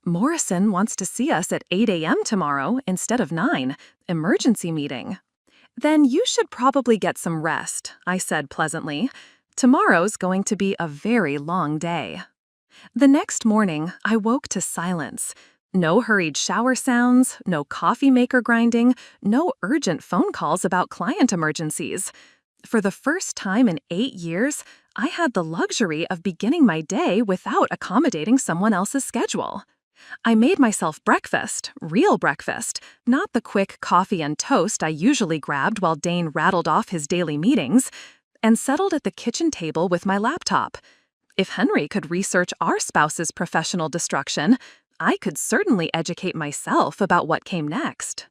Morrison wants to see us at 8 a.m. tomorrow instead of 9, emergency meeting. Then you should probably get some rest, I said pleasantly. Tomorrow's going to be a very long day. The next morning, I woke to silence. No hurried shower sounds, no coffee maker grinding, no urgent phone calls about client emergencies. For the first time in 8 years, I had the luxury of beginning my day without accommodating someone else's schedule. I made myself breakfast, real breakfast, not the quick coffee and toast I usually grabbed while Dane rattled off his daily meetings, and settled at the kitchen table with my laptop. If Henry could research our spouse's professional destruction, I could certainly educate myself about what came next.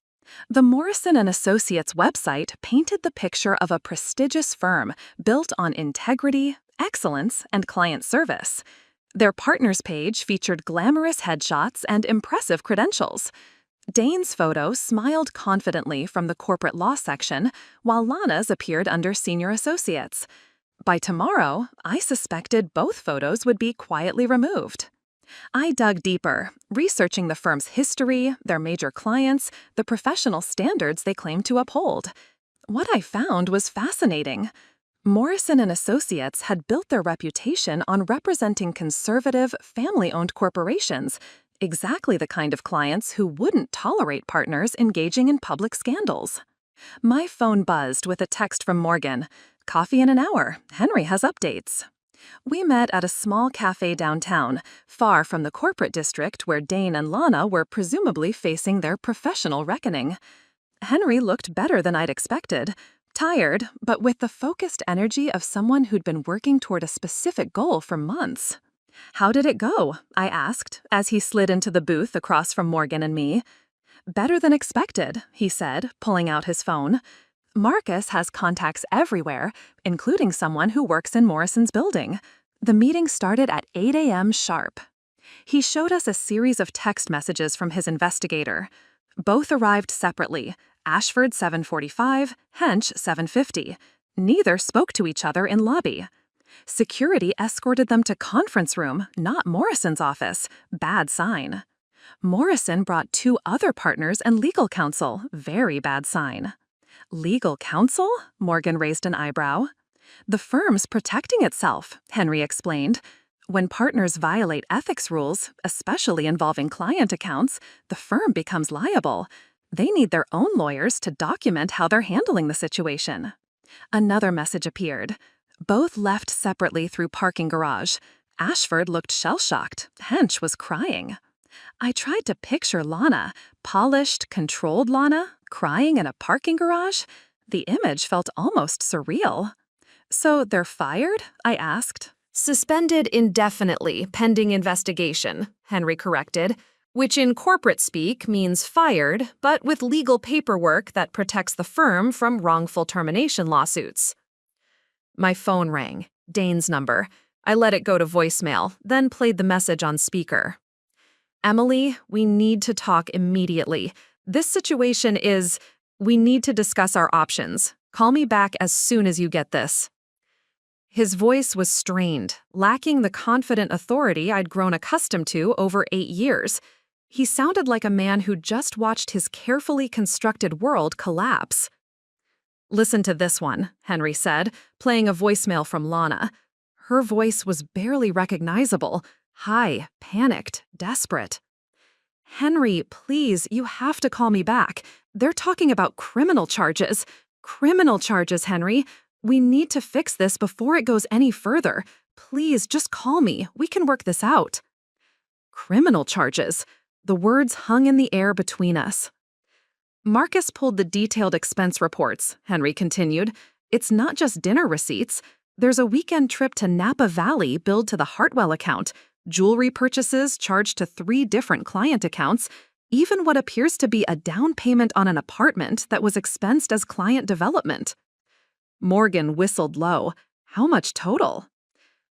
The Morrison & Associates website painted the picture of a prestigious firm built on integrity, excellence, and client service. Their partners page featured glamorous headshots and impressive credentials. Dane's photo smiled confidently from the corporate law section, while Lana's appeared under senior associates. By tomorrow, I suspected both photos would be quietly removed. I dug deeper, researching the firm's history, their major clients, the professional standards they claim to uphold. What I found was fascinating. Morrison & Associates had built their reputation on representing conservative, family-owned corporations, exactly the kind of clients who wouldn't tolerate partners engaging in public scandals. My phone buzzed with a text from Morgan. Coffee in an hour. Henry has updates. We met at a small cafe downtown, far from the corporate district where Dane and Lana were presumably facing their professional reckoning. Henry looked better than I'd expected. Tired, but with the focused energy of someone who'd been working toward a specific goal for months. How did it go? I asked, as he slid into the booth across from Morgan and me. Better than expected, he said, pulling out his phone. Marcus has contacts everywhere, including someone who works in Morrison's building. The meeting started at 8 a.m. sharp. He showed us a series of text messages from his investigator. Both arrived separately, Ashford 7:45, Hench 7:50. Neither spoke to each other in lobby. Security escorted them to conference room, not Morrison's office. Bad sign. Morrison brought 2 other partners and legal counsel. Very bad sign. Legal counsel? Morgan raised an eyebrow. The firm's protecting itself, Henry explained. When partners violate ethics rules, especially involving client accounts, the firm becomes liable. They need their own lawyers to document how they're handling the situation. Another message appeared. Both left separately through parking garage. Ashford looked shell-shocked. Hench was crying. I tried to picture Lana, polished, controlled Lana, crying in a parking garage. The image felt almost surreal. So they're fired? I asked. Suspended indefinitely, pending investigation, Henry corrected, which in corporate speak means fired, but with legal paperwork that protects the firm from wrongful termination lawsuits. My phone rang. Dane's number. I let it go to voicemail, then played the message on speaker. Emily, we need to talk immediately. This situation is, we need to discuss our options. Call me back as soon as you get this. His voice was strained, lacking the confident authority I'd grown accustomed to over 8 years. He sounded like a man who just watched his carefully constructed world collapse. Listen to this one, Henry said, playing a voicemail from Lana. Her voice was barely recognizable, high, panicked, desperate. Henry, please, you have to call me back. They're talking about criminal charges. Criminal charges, Henry. We need to fix this before it goes any further. Please, just call me. We can work this out. Criminal charges. The words hung in the air between us. Marcus pulled the detailed expense reports, Henry continued. It's not just dinner receipts. There's a weekend trip to Napa Valley billed to the Hartwell account, jewelry purchases charged to 3 different client accounts, even what appears to be a down payment on an apartment that was expensed as client development. Morgan whistled low. How much total?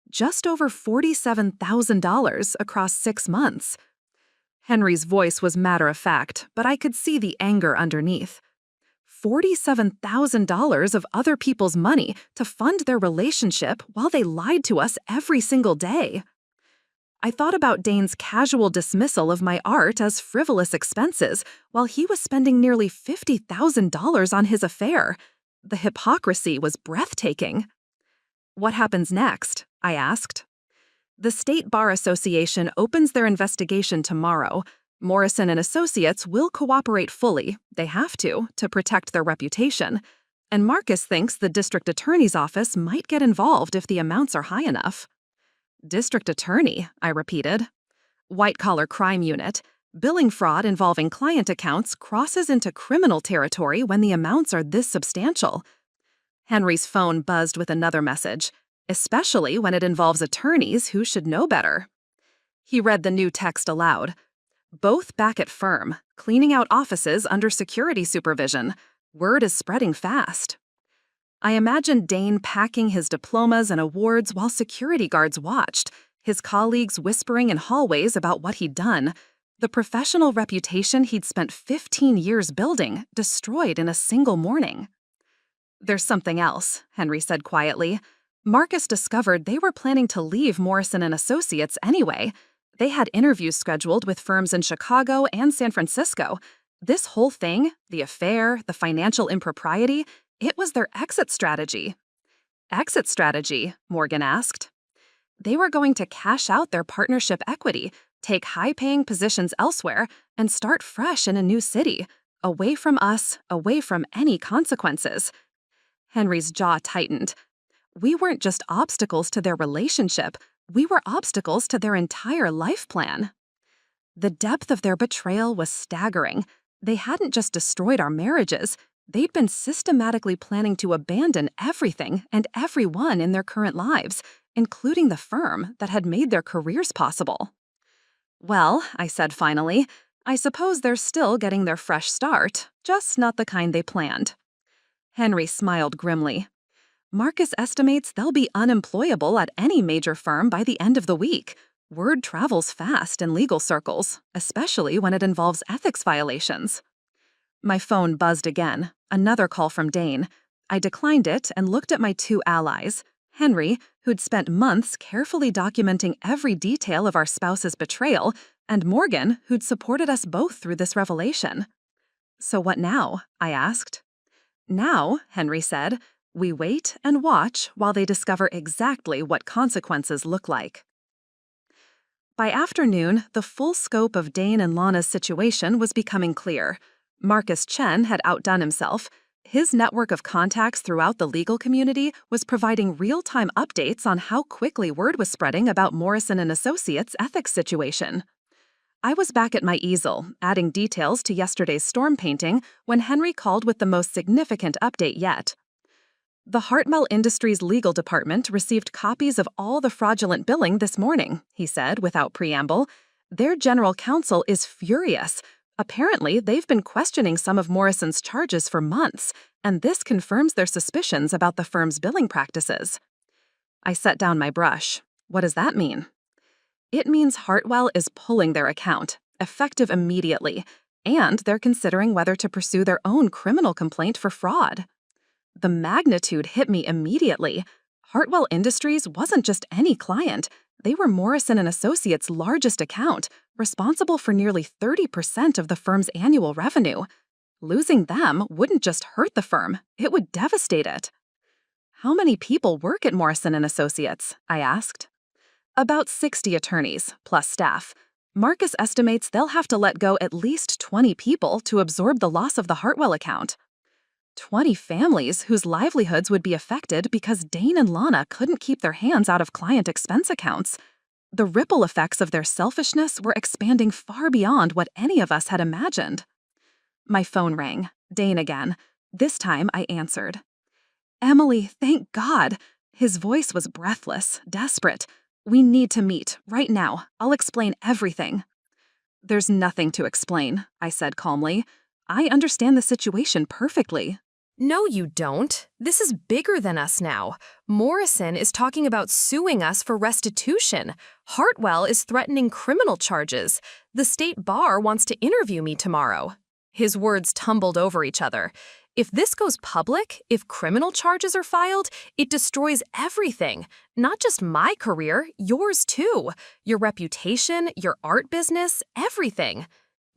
Just over $47,000 across 6 months. Henry's voice was matter-of-fact, but I could see the anger underneath. $47,000 of other people's money to fund their relationship while they lied to us every single day. I thought about Dane's casual dismissal of my art as frivolous expenses while he was spending nearly $50,000 on his affair. The hypocrisy was breathtaking. What happens next? I asked. The State Bar Association opens their investigation tomorrow. Morrison and Associates will cooperate fully, they have to protect their reputation. And Marcus thinks the district attorney's office might get involved if the amounts are high enough. District attorney, I repeated. White-collar crime unit. Billing fraud involving client accounts crosses into criminal territory when the amounts are this substantial. Henry's phone buzzed with another message, especially when it involves attorneys who should know better. He read the new text aloud. Both back at firm, cleaning out offices under security supervision. Word is spreading fast. I imagined Dane packing his diplomas and awards while security guards watched, his colleagues whispering in hallways about what he'd done. The professional reputation he'd spent 15 years building, destroyed in a single morning. There's something else, Henry said quietly. Marcus discovered they were planning to leave Morrison and Associates anyway. They had interviews scheduled with firms in Chicago and San Francisco. This whole thing, the affair, the financial impropriety, it was their exit strategy. Exit strategy? Morgan asked. They were going to cash out their partnership equity, take high-paying positions elsewhere, and start fresh in a new city, away from us, away from any consequences. Henry's jaw tightened. We weren't just obstacles to their relationship, we were obstacles to their entire life plan. The depth of their betrayal was staggering. They hadn't just destroyed our marriages, they'd been systematically planning to abandon everything and everyone in their current lives, including the firm that had made their careers possible. Well, I said finally, I suppose they're still getting their fresh start, just not the kind they planned. Henry smiled grimly. Marcus estimates they'll be unemployable at any major firm by the end of the week. Word travels fast in legal circles, especially when it involves ethics violations. My phone buzzed again, another call from Dane. I declined it and looked at my 2 allies, Henry, who'd spent months carefully documenting every detail of our spouse's betrayal, and Morgan, who'd supported us both through this revelation. So what now? I asked. Now, Henry said, we wait and watch while they discover exactly what consequences look like. By afternoon, the full scope of Dane and Lana's situation was becoming clear. Marcus Chen had outdone himself. His network of contacts throughout the legal community was providing real-time updates on how quickly word was spreading about Morrison and Associates' ethics situation. I was back at my easel, adding details to yesterday's storm painting when Henry called with the most significant update yet. The Hartwell Industries legal department received copies of all the fraudulent billing this morning, he said without preamble. Their general counsel is furious. Apparently, they've been questioning some of Morrison's charges for months, and this confirms their suspicions about the firm's billing practices. I set down my brush. What does that mean? It means Hartwell is pulling their account, effective immediately, and they're considering whether to pursue their own criminal complaint for fraud. The magnitude hit me immediately. Hartwell Industries wasn't just any client. They were Morrison & Associates' largest account, responsible for nearly 30% of the firm's annual revenue. Losing them wouldn't just hurt the firm, it would devastate it. How many people work at Morrison & Associates? I asked. About 60 attorneys, plus staff. Marcus estimates they'll have to let go at least 20 people to absorb the loss of the Hartwell account. 20 families whose livelihoods would be affected because Dane and Lana couldn't keep their hands out of client expense accounts. The ripple effects of their selfishness were expanding far beyond what any of us had imagined. My phone rang. Dane again. This time I answered. "Emily, thank God." His voice was breathless, desperate. "We need to meet, right now. I'll explain everything." "There's nothing to explain," I said calmly. "I understand the situation perfectly." No, you don't. This is bigger than us now. Morrison is talking about suing us for restitution. Hartwell is threatening criminal charges. The state bar wants to interview me tomorrow. His words tumbled over each other. If this goes public, if criminal charges are filed, it destroys everything. Not just my career, yours too. Your reputation, your art business, everything.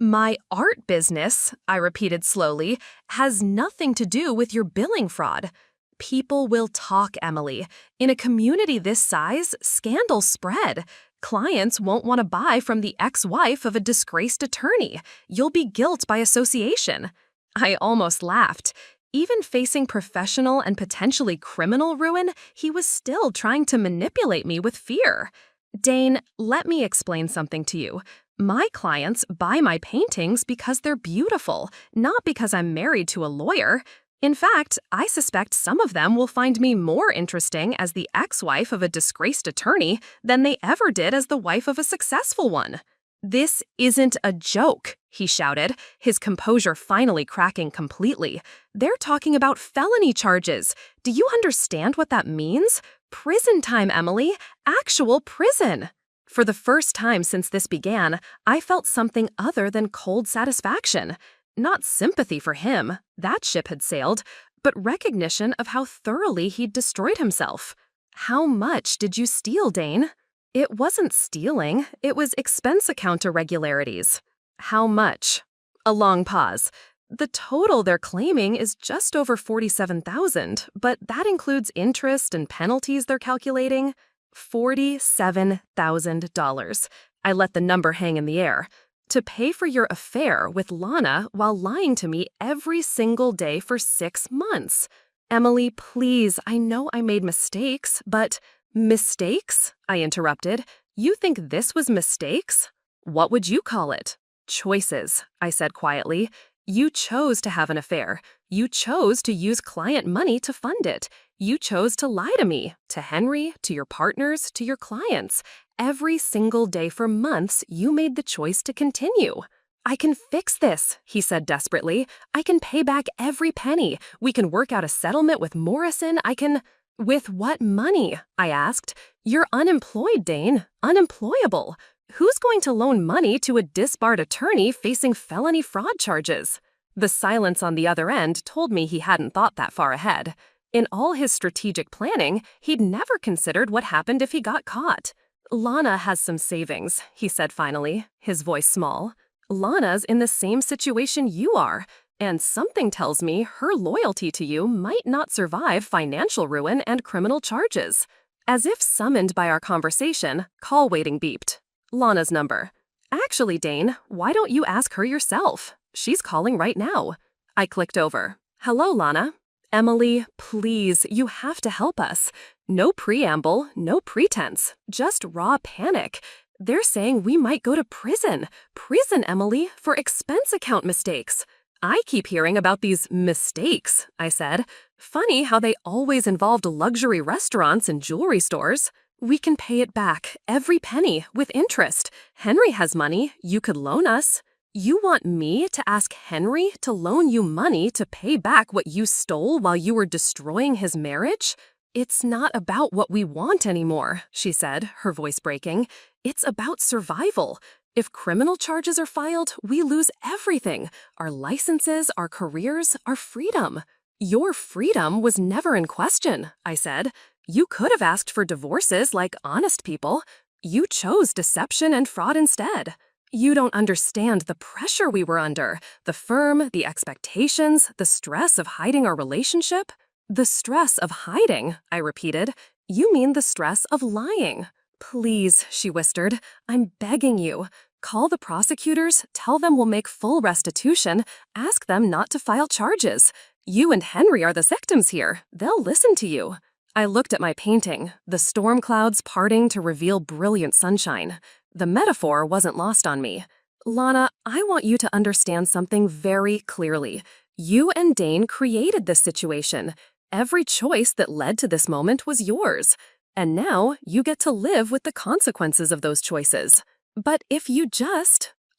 My art business, I repeated slowly, has nothing to do with your billing fraud. People will talk, Emily. In a community this size, scandals spread. Clients won't want to buy from the ex-wife of a disgraced attorney. You'll be guilt by association. I almost laughed. Even facing professional and potentially criminal ruin, he was still trying to manipulate me with fear. Dane, let me explain something to you. My clients buy my paintings because they're beautiful, not because I'm married to a lawyer. In fact, I suspect some of them will find me more interesting as the ex-wife of a disgraced attorney than they ever did as the wife of a successful one. "This isn't a joke," he shouted, his composure finally cracking completely. "They're talking about felony charges. Do you understand what that means? Prison time, Emily. Actual prison." For the first time since this began, I felt something other than cold satisfaction. Not sympathy for him, that ship had sailed, but recognition of how thoroughly he'd destroyed himself. "How much did you steal, Dane?" "It wasn't stealing, it was expense account irregularities." "How much?" A long pause. "The total they're claiming is just over $47,000, but that includes interest and penalties they're calculating." $47,000. I let the number hang in the air. "To pay for your affair with Lana while lying to me every single day for 6 months. Emily, please, I know I made mistakes, but—" "Mistakes?" I interrupted. "You think this was mistakes?" "What would you call it?" "Choices," I said quietly. "You chose to have an affair. You chose to use client money to fund it. You chose to lie to me, to Henry, to your partners, to your clients. Every single day for months, you made the choice to continue." "I can fix this," he said desperately. "I can pay back every penny. We can work out a settlement with Morrison. I can—" "With what money?" I asked. "You're unemployed, Dane. Unemployable. Who's going to loan money to a disbarred attorney facing felony fraud charges?" The silence on the other end told me he hadn't thought that far ahead. In all his strategic planning, he'd never considered what happened if he got caught. "Lana has some savings," he said finally, his voice small. "Lana's in the same situation you are, and something tells me her loyalty to you might not survive financial ruin and criminal charges." As if summoned by our conversation, call waiting beeped. Lana's number. "Actually, Dane, why don't you ask her yourself? She's calling right now." I clicked over. "Hello, Lana." "Emily, please, you have to help us. No preamble, no pretense, just raw panic. They're saying we might go to prison. Prison, Emily, for expense account mistakes." "I keep hearing about these mistakes," I said. "Funny how they always involved luxury restaurants and jewelry stores." "We can pay it back, every penny, with interest. Henry has money, you could loan us." "You want me to ask Henry to loan you money to pay back what you stole while you were destroying his marriage?" It's not about what we want anymore, she said, her voice breaking. It's about survival. If criminal charges are filed, we lose everything. Our licenses, our careers, our freedom. Your freedom was never in question, I said. You could have asked for divorces like honest people. You chose deception and fraud instead. You don't understand the pressure we were under, the firm, the expectations, the stress of hiding our relationship. The stress of hiding, I repeated. You mean the stress of lying. Please, she whispered, I'm begging you. Call the prosecutors, tell them we'll make full restitution, ask them not to file charges. You and Henry are the victims here. They'll listen to you. I looked at my painting, the storm clouds parting to reveal brilliant sunshine. The metaphor wasn't lost on me. Lana, I want you to understand something very clearly. You and Dane created this situation. Every choice that led to this moment was yours. And now you get to live with the consequences of those choices. But if you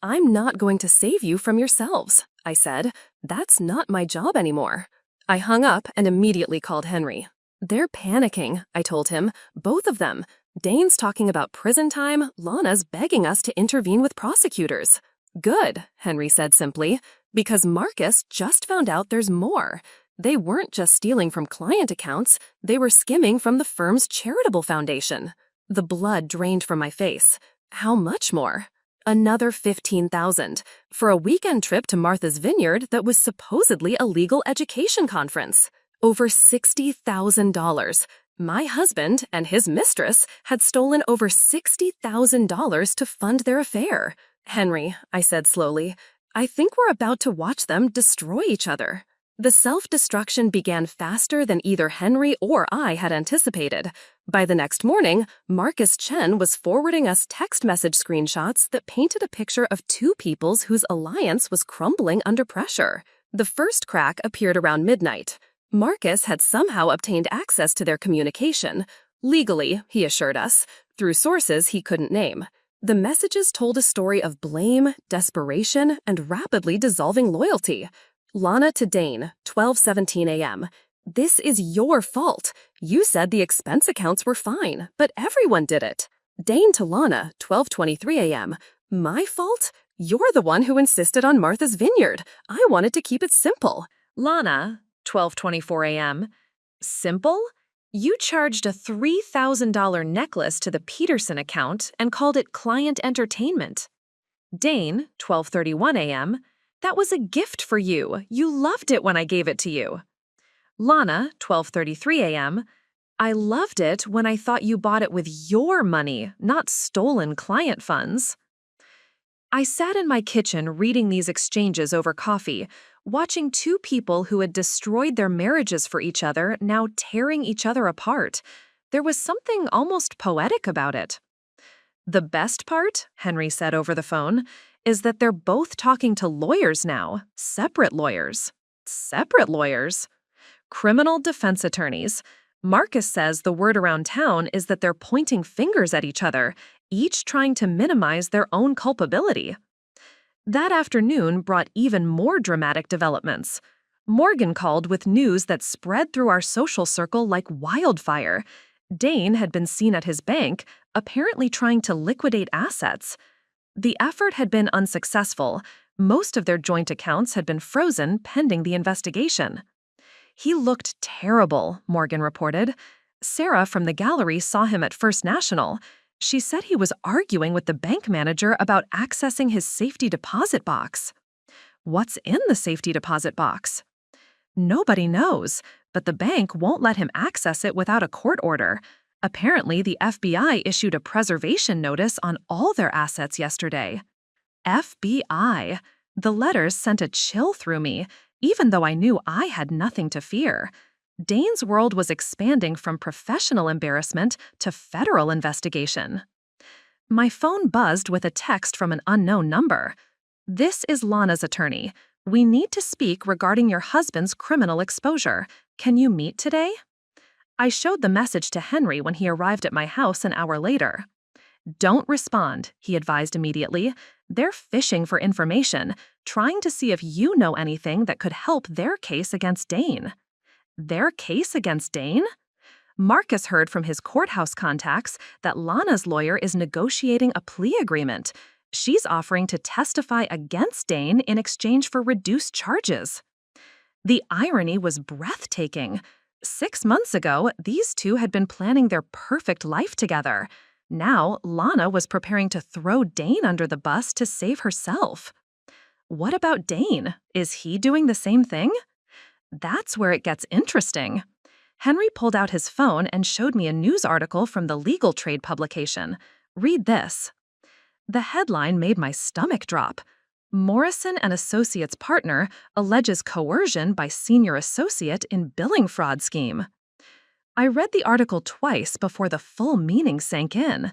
I'm not going to save you from yourselves, I said. That's not my job anymore. I hung up and immediately called Henry. They're panicking, I told him, both of them. Dane's talking about prison time, Lana's begging us to intervene with prosecutors. Good, Henry said simply, because Marcus just found out there's more. They weren't just stealing from client accounts, they were skimming from the firm's charitable foundation. The blood drained from my face. How much more? Another $15,000 for a weekend trip to Martha's Vineyard that was supposedly a legal education conference. Over $60,000. My husband and his mistress had stolen over $60,000 to fund their affair. Henry, I said slowly, I think we're about to watch them destroy each other. The self-destruction began faster than either Henry or I had anticipated. By the next morning, Marcus Chen was forwarding us text message screenshots that painted a picture of two peoples whose alliance was crumbling under pressure. The first crack appeared around midnight. Marcus had somehow obtained access to their communication. Legally, he assured us, through sources he couldn't name. The messages told a story of blame, desperation, and rapidly dissolving loyalty. Lana to Dane, 12:17 a.m. This is your fault. You said the expense accounts were fine, but everyone did it. Dane to Lana, 12:23 a.m. My fault? You're the one who insisted on Martha's Vineyard. I wanted to keep it simple. Lana, 12:24 a.m. Simple? You charged a $3,000 necklace to the Peterson account and called it client entertainment. Dane, 12:31 a.m. That was a gift for you. You loved it when I gave it to you. Lana, 12:33 a.m. I loved it when I thought you bought it with your money, not stolen client funds. I sat in my kitchen reading these exchanges over coffee, watching two people who had destroyed their marriages for each other now tearing each other apart. There was something almost poetic about it. The best part, Henry said over the phone, is that they're both talking to lawyers now, separate lawyers. Separate lawyers? Criminal defense attorneys. Marcus says the word around town is that they're pointing fingers at each other, each trying to minimize their own culpability. That afternoon brought even more dramatic developments. Morgan called with news that spread through our social circle like wildfire. Dane had been seen at his bank, apparently trying to liquidate assets. The effort had been unsuccessful. Most of their joint accounts had been frozen pending the investigation. He looked terrible, Morgan reported. Sarah from the gallery saw him at First National. She said he was arguing with the bank manager about accessing his safety deposit box. What's in the safety deposit box? Nobody knows, but the bank won't let him access it without a court order. Apparently, the FBI issued a preservation notice on all their assets yesterday. FBI. The letters sent a chill through me, even though I knew I had nothing to fear. Dane's world was expanding from professional embarrassment to federal investigation. My phone buzzed with a text from an unknown number. This is Lana's attorney. We need to speak regarding your husband's criminal exposure. Can you meet today? I showed the message to Henry when he arrived at my house an hour later. Don't respond, he advised immediately. They're fishing for information, trying to see if you know anything that could help their case against Dane. Their case against Dane? Marcus heard from his courthouse contacts that Lana's lawyer is negotiating a plea agreement. She's offering to testify against Dane in exchange for reduced charges. The irony was breathtaking. 6 months ago, these two had been planning their perfect life together. Now, Lana was preparing to throw Dane under the bus to save herself. What about Dane? Is he doing the same thing? That's where it gets interesting. Henry pulled out his phone and showed me a news article from the legal trade publication. Read this. The headline made my stomach drop. Morrison and Associates partner alleges coercion by senior associate in billing fraud scheme. I read the article twice before the full meaning sank in.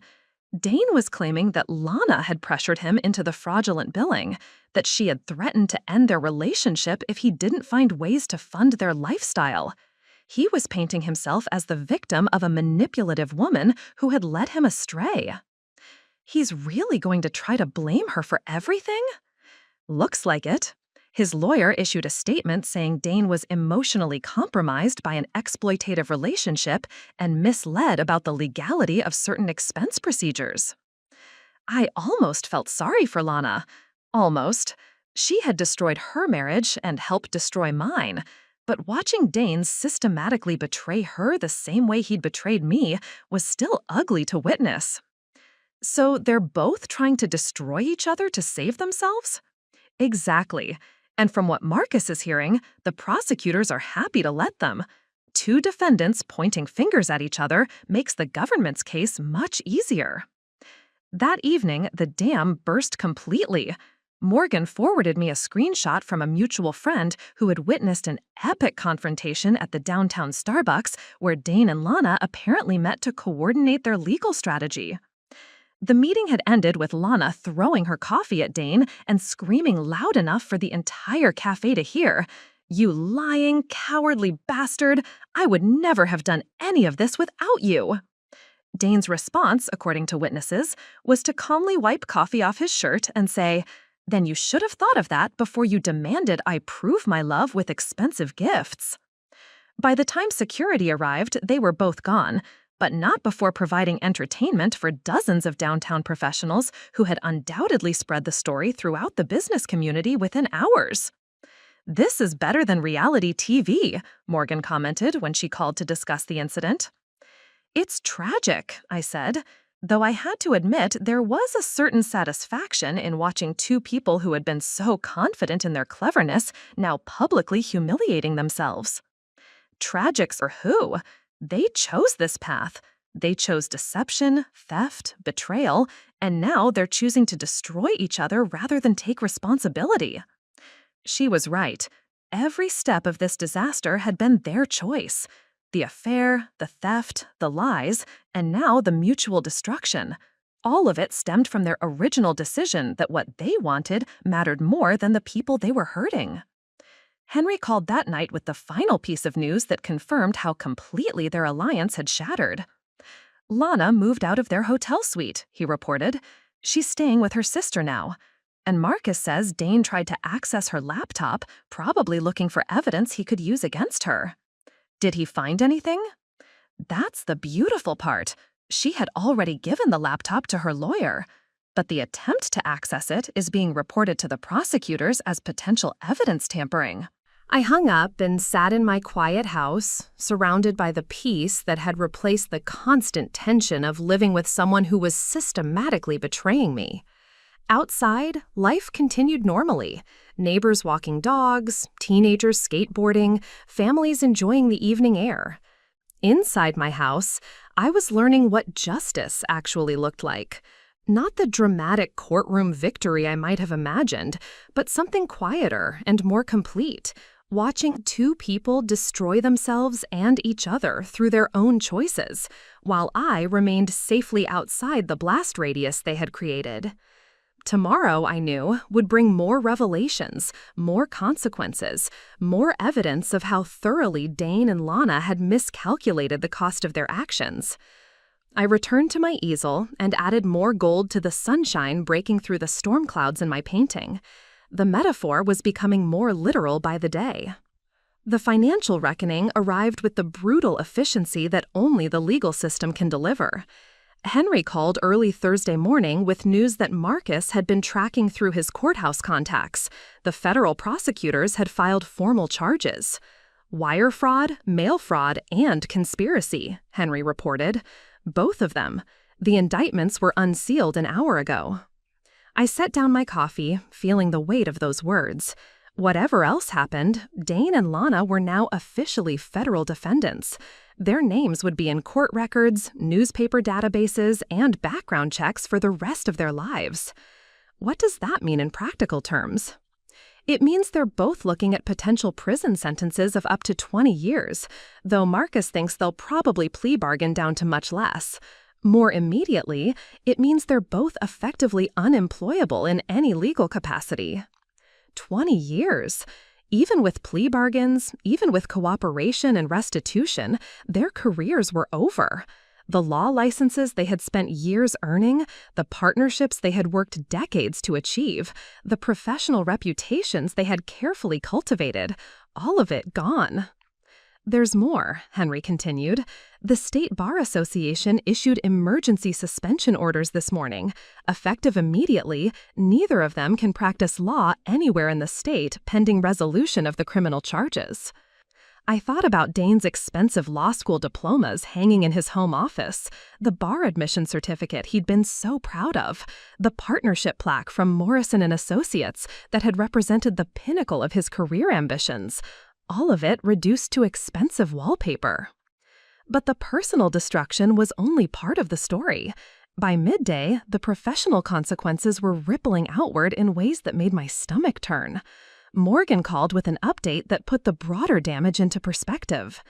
Dane was claiming that Lana had pressured him into the fraudulent billing, that she had threatened to end their relationship if he didn't find ways to fund their lifestyle. He was painting himself as the victim of a manipulative woman who had led him astray. He's really going to try to blame her for everything? Looks like it. His lawyer issued a statement saying Dane was emotionally compromised by an exploitative relationship and misled about the legality of certain expense procedures. I almost felt sorry for Lana. Almost. She had destroyed her marriage and helped destroy mine. But watching Dane systematically betray her the same way he'd betrayed me was still ugly to witness. So they're both trying to destroy each other to save themselves? Exactly. And from what Marcus is hearing, the prosecutors are happy to let them. 2 defendants pointing fingers at each other makes the government's case much easier. That evening, the dam burst completely. Morgan forwarded me a screenshot from a mutual friend who had witnessed an epic confrontation at the downtown Starbucks where Dane and Lana apparently met to coordinate their legal strategy. The meeting had ended with Lana throwing her coffee at Dane and screaming loud enough for the entire cafe to hear, "You lying, cowardly bastard! I would never have done any of this without you!" Dane's response, according to witnesses, was to calmly wipe coffee off his shirt and say, "Then you should have thought of that before you demanded I prove my love with expensive gifts." By the time security arrived, they were both gone, but not before providing entertainment for dozens of downtown professionals who had undoubtedly spread the story throughout the business community within hours. "This is better than reality TV," Morgan commented when she called to discuss the incident. "It's tragic," I said, though I had to admit there was a certain satisfaction in watching 2 people who had been so confident in their cleverness now publicly humiliating themselves. Tragic for who? They chose this path. They chose deception, theft, betrayal, and now they're choosing to destroy each other rather than take responsibility. She was right. Every step of this disaster had been their choice. The affair, the theft, the lies, and now the mutual destruction. All of it stemmed from their original decision that what they wanted mattered more than the people they were hurting. Henry called that night with the final piece of news that confirmed how completely their alliance had shattered. Lana moved out of their hotel suite, he reported. She's staying with her sister now. And Marcus says Dane tried to access her laptop, probably looking for evidence he could use against her. Did he find anything? That's the beautiful part. She had already given the laptop to her lawyer. But the attempt to access it is being reported to the prosecutors as potential evidence tampering. I hung up and sat in my quiet house, surrounded by the peace that had replaced the constant tension of living with someone who was systematically betraying me. Outside, life continued normally. Neighbors walking dogs, teenagers skateboarding, families enjoying the evening air. Inside my house, I was learning what justice actually looked like. Not the dramatic courtroom victory I might have imagined, but something quieter and more complete. Watching 2 people destroy themselves and each other through their own choices, while I remained safely outside the blast radius they had created. Tomorrow, I knew, would bring more revelations, more consequences, more evidence of how thoroughly Dane and Lana had miscalculated the cost of their actions. I returned to my easel and added more gold to the sunshine breaking through the storm clouds in my painting. The metaphor was becoming more literal by the day. The financial reckoning arrived with the brutal efficiency that only the legal system can deliver. Henry called early Thursday morning with news that Marcus had been tracking through his courthouse contacts. The federal prosecutors had filed formal charges. Wire fraud, mail fraud, and conspiracy, Henry reported. Both of them. The indictments were unsealed an hour ago. I set down my coffee, feeling the weight of those words. Whatever else happened, Dane and Lana were now officially federal defendants. Their names would be in court records, newspaper databases, and background checks for the rest of their lives. What does that mean in practical terms? It means they're both looking at potential prison sentences of up to 20 years, though Marcus thinks they'll probably plea bargain down to much less. More immediately, it means they're both effectively unemployable in any legal capacity. 20 years. Even with plea bargains, even with cooperation and restitution, their careers were over. The law licenses they had spent years earning, the partnerships they had worked decades to achieve, the professional reputations they had carefully cultivated, all of it gone. There's more, Henry continued. The State Bar Association issued emergency suspension orders this morning. Effective immediately, neither of them can practice law anywhere in the state pending resolution of the criminal charges. I thought about Dane's expensive law school diplomas hanging in his home office, the bar admission certificate he'd been so proud of, the partnership plaque from Morrison & Associates that had represented the pinnacle of his career ambitions. All of it reduced to expensive wallpaper. But the personal destruction was only part of the story. By midday, the professional consequences were rippling outward in ways that made my stomach turn. Morgan called with an update that put the broader damage into perspective.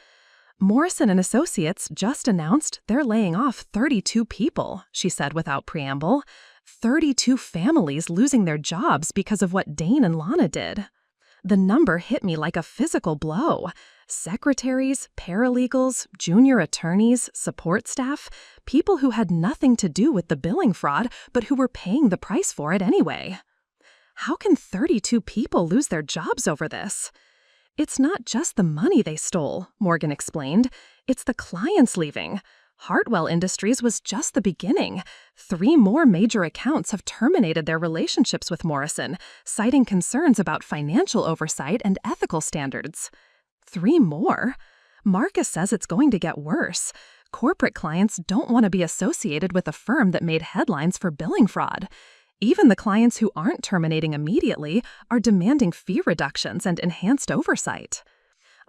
Morrison & Associates just announced they're laying off 32 people, she said without preamble. 32 families losing their jobs because of what Dane and Lana did. The number hit me like a physical blow. Secretaries, paralegals, junior attorneys, support staff, people who had nothing to do with the billing fraud but who were paying the price for it anyway. How can 32 people lose their jobs over this? It's not just the money they stole, Morgan explained. It's the clients leaving. Hartwell Industries was just the beginning. 3 more major accounts have terminated their relationships with Morrison, citing concerns about financial oversight and ethical standards. 3 more? Marcus says it's going to get worse. Corporate clients don't want to be associated with a firm that made headlines for billing fraud. Even the clients who aren't terminating immediately are demanding fee reductions and enhanced oversight.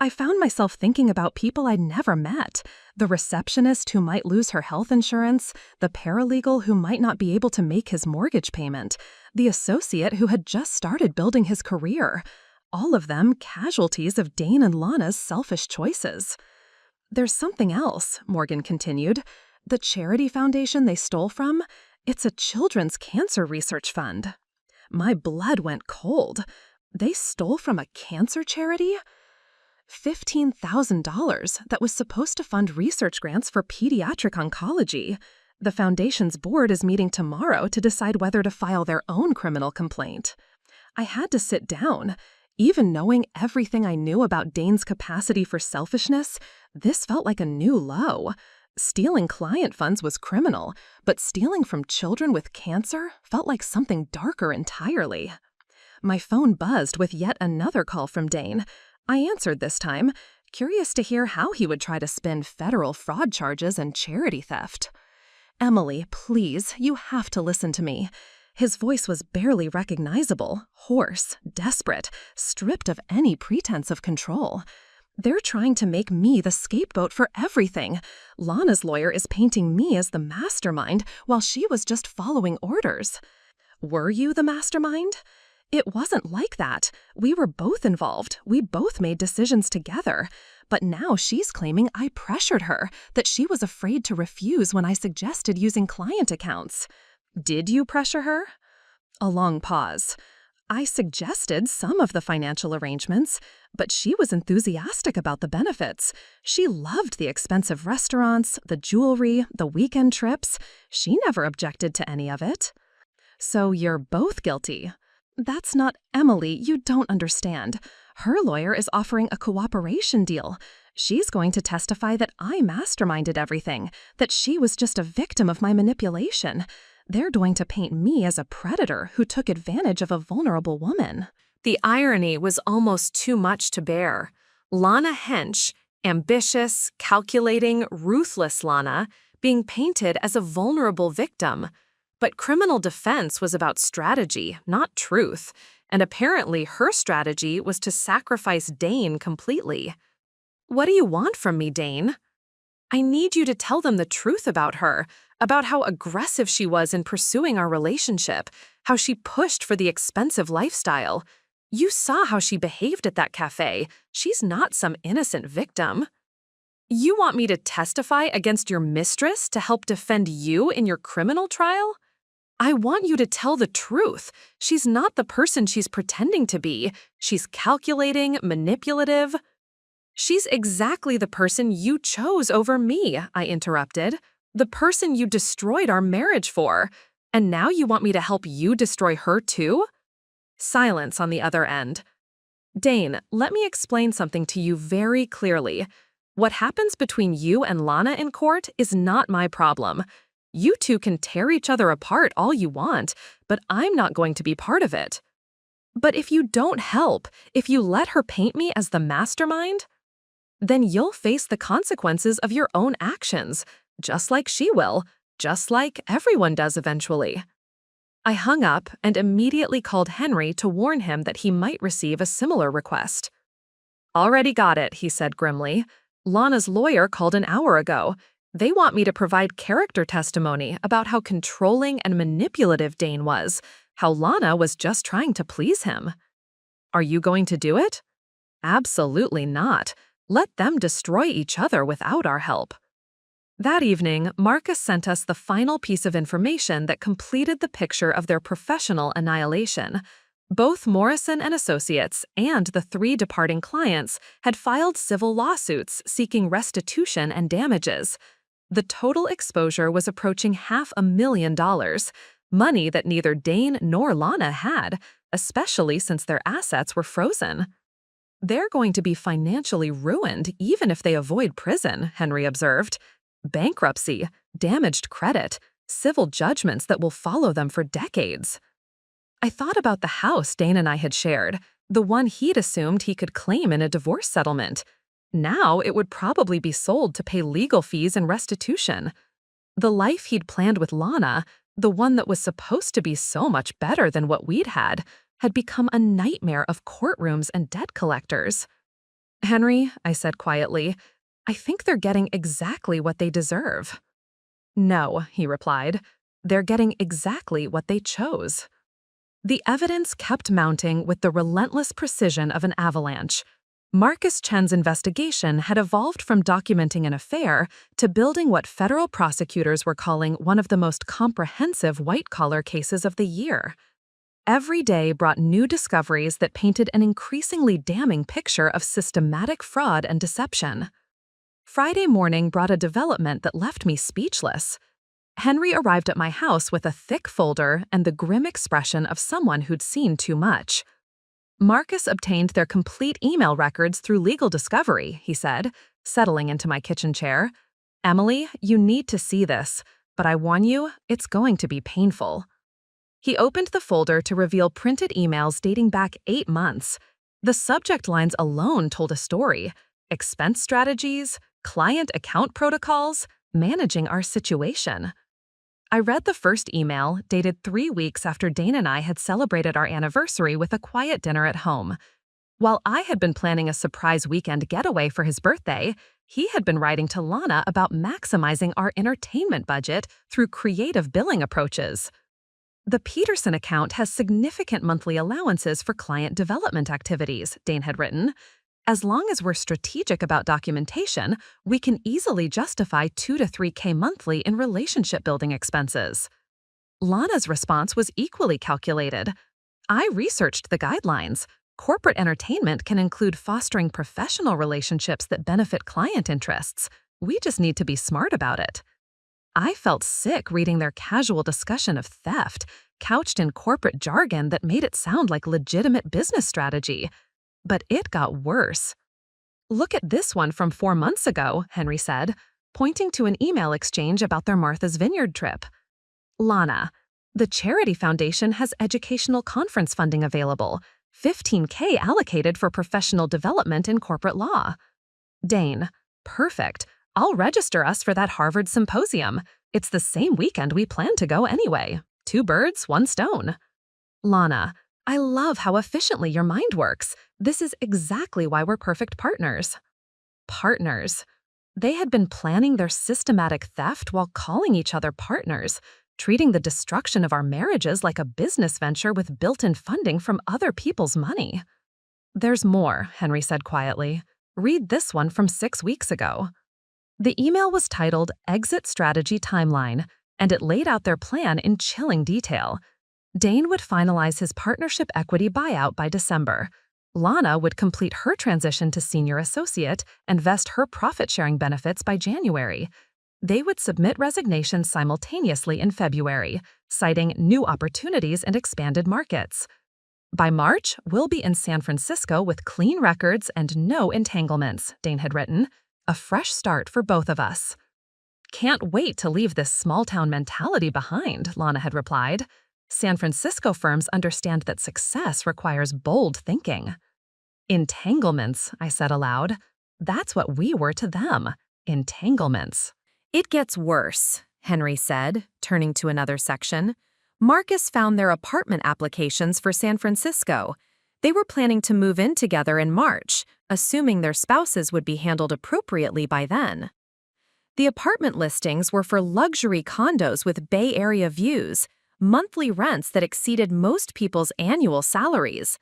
I found myself thinking about people I'd never met, the receptionist who might lose her health insurance, the paralegal who might not be able to make his mortgage payment, the associate who had just started building his career, all of them casualties of Dane and Lana's selfish choices. There's something else, Morgan continued. The charity foundation they stole from, it's a children's cancer research fund. My blood went cold. They stole from a cancer charity? $15,000 that was supposed to fund research grants for pediatric oncology. The foundation's board is meeting tomorrow to decide whether to file their own criminal complaint. I had to sit down. Even knowing everything I knew about Dane's capacity for selfishness, this felt like a new low. Stealing client funds was criminal, but stealing from children with cancer felt like something darker entirely. My phone buzzed with yet another call from Dane. I answered this time, curious to hear how he would try to spin federal fraud charges and charity theft. "Emily, please, you have to listen to me." His voice was barely recognizable, hoarse, desperate, stripped of any pretense of control. They're trying to make me the scapegoat for everything. Lana's lawyer is painting me as the mastermind while she was just following orders. Were you the mastermind? It wasn't like that. We were both involved. We both made decisions together. But now she's claiming I pressured her, that she was afraid to refuse when I suggested using client accounts. Did you pressure her? A long pause. I suggested some of the financial arrangements, but she was enthusiastic about the benefits. She loved the expensive restaurants, the jewelry, the weekend trips. She never objected to any of it. So you're both guilty. That's not Emily. You don't understand. Her lawyer is offering a cooperation deal. She's going to testify that I masterminded everything, that she was just a victim of my manipulation. They're going to paint me as a predator who took advantage of a vulnerable woman. The irony was almost too much to bear. Lana Hench, ambitious, calculating, ruthless Lana, being painted as a vulnerable victim. But criminal defense was about strategy, not truth, and apparently her strategy was to sacrifice Dane completely. "What do you want from me, Dane?" "I need you to tell them the truth about her, about how aggressive she was in pursuing our relationship, how she pushed for the expensive lifestyle. You saw how she behaved at that cafe. She's not some innocent victim." "You want me to testify against your mistress to help defend you in your criminal trial?" "I want you to tell the truth. She's not the person she's pretending to be. She's calculating, manipulative." "She's exactly the person you chose over me," I interrupted. "The person you destroyed our marriage for. And now you want me to help you destroy her too?" Silence on the other end. "Dane, let me explain something to you very clearly. What happens between you and Lana in court is not my problem. You two can tear each other apart all you want, but I'm not going to be part of it." "But if you don't help, if you let her paint me as the mastermind, then you'll face the consequences of your own actions, just like she will, just like everyone does eventually." I hung up and immediately called Henry to warn him that he might receive a similar request. "Already got it," he said grimly. "Lana's lawyer called an hour ago. They want me to provide character testimony about how controlling and manipulative Dane was, how Lana was just trying to please him." "Are you going to do it?" "Absolutely not. Let them destroy each other without our help." That evening, Marcus sent us the final piece of information that completed the picture of their professional annihilation. Both Morrison and Associates and the 3 departing clients had filed civil lawsuits seeking restitution and damages. The total exposure was approaching $500,000, money that neither Dane nor Lana had, especially since their assets were frozen. "They're going to be financially ruined even if they avoid prison," Henry observed. "Bankruptcy, damaged credit, civil judgments that will follow them for decades." I thought about the house Dane and I had shared, the one he'd assumed he could claim in a divorce settlement. Now it would probably be sold to pay legal fees and restitution. The life he'd planned with Lana, the one that was supposed to be so much better than what we'd had become a nightmare of courtrooms and debt collectors. "Henry," I said quietly, "I think they're getting exactly what they deserve." "No," he replied, "they're getting exactly what they chose." The evidence kept mounting with the relentless precision of an avalanche. Marcus Chen's investigation had evolved from documenting an affair to building what federal prosecutors were calling one of the most comprehensive white-collar cases of the year. Every day brought new discoveries that painted an increasingly damning picture of systematic fraud and deception. Friday morning brought a development that left me speechless. Henry arrived at my house with a thick folder and the grim expression of someone who'd seen too much. "Marcus obtained their complete email records through legal discovery," he said, settling into my kitchen chair. "Emily, you need to see this, but I warn you, it's going to be painful." He opened the folder to reveal printed emails dating back 8 months. The subject lines alone told a story: expense strategies, client account protocols, managing our situation. I read the first email, dated 3 weeks after Dane and I had celebrated our anniversary with a quiet dinner at home. While I had been planning a surprise weekend getaway for his birthday, he had been writing to Lana about maximizing our entertainment budget through creative billing approaches. "The Peterson account has significant monthly allowances for client development activities," Dane had written. "As long as we're strategic about documentation, we can easily justify $2 to $3K monthly in relationship-building expenses." Lana's response was equally calculated. "I researched the guidelines. Corporate entertainment can include fostering professional relationships that benefit client interests. We just need to be smart about it." I felt sick reading their casual discussion of theft, couched in corporate jargon that made it sound like legitimate business strategy. But it got worse. "Look at this one from 4 months ago," Henry said, pointing to an email exchange about their Martha's Vineyard trip. "Lana, the charity foundation has educational conference funding available, $15K allocated for professional development in corporate law." Dane, "Perfect. I'll register us for that Harvard symposium. It's the same weekend we plan to go anyway. 2 birds, 1 stone." Lana, "I love how efficiently your mind works. This is exactly why we're perfect partners." Partners. They had been planning their systematic theft while calling each other partners, treating the destruction of our marriages like a business venture with built-in funding from other people's money. "There's more," Henry said quietly. "Read this one from 6 weeks ago." The email was titled Exit Strategy Timeline, and it laid out their plan in chilling detail. Dane would finalize his partnership equity buyout by December. Lana would complete her transition to senior associate and vest her profit-sharing benefits by January. They would submit resignations simultaneously in February, citing new opportunities and expanded markets. "By March, we'll be in San Francisco with clean records and no entanglements," Dane had written. "A fresh start for both of us." "Can't wait to leave this small-town mentality behind," Lana had replied. "San Francisco firms understand that success requires bold thinking." "Entanglements," I said aloud. "That's what we were to them. Entanglements." It gets worse, Henry said, turning to another section. Marcus found their apartment applications for San Francisco. They were planning to move in together in March, assuming their spouses would be handled appropriately by then. The apartment listings were for luxury condos with Bay Area views, monthly rents that exceeded most people's annual salaries.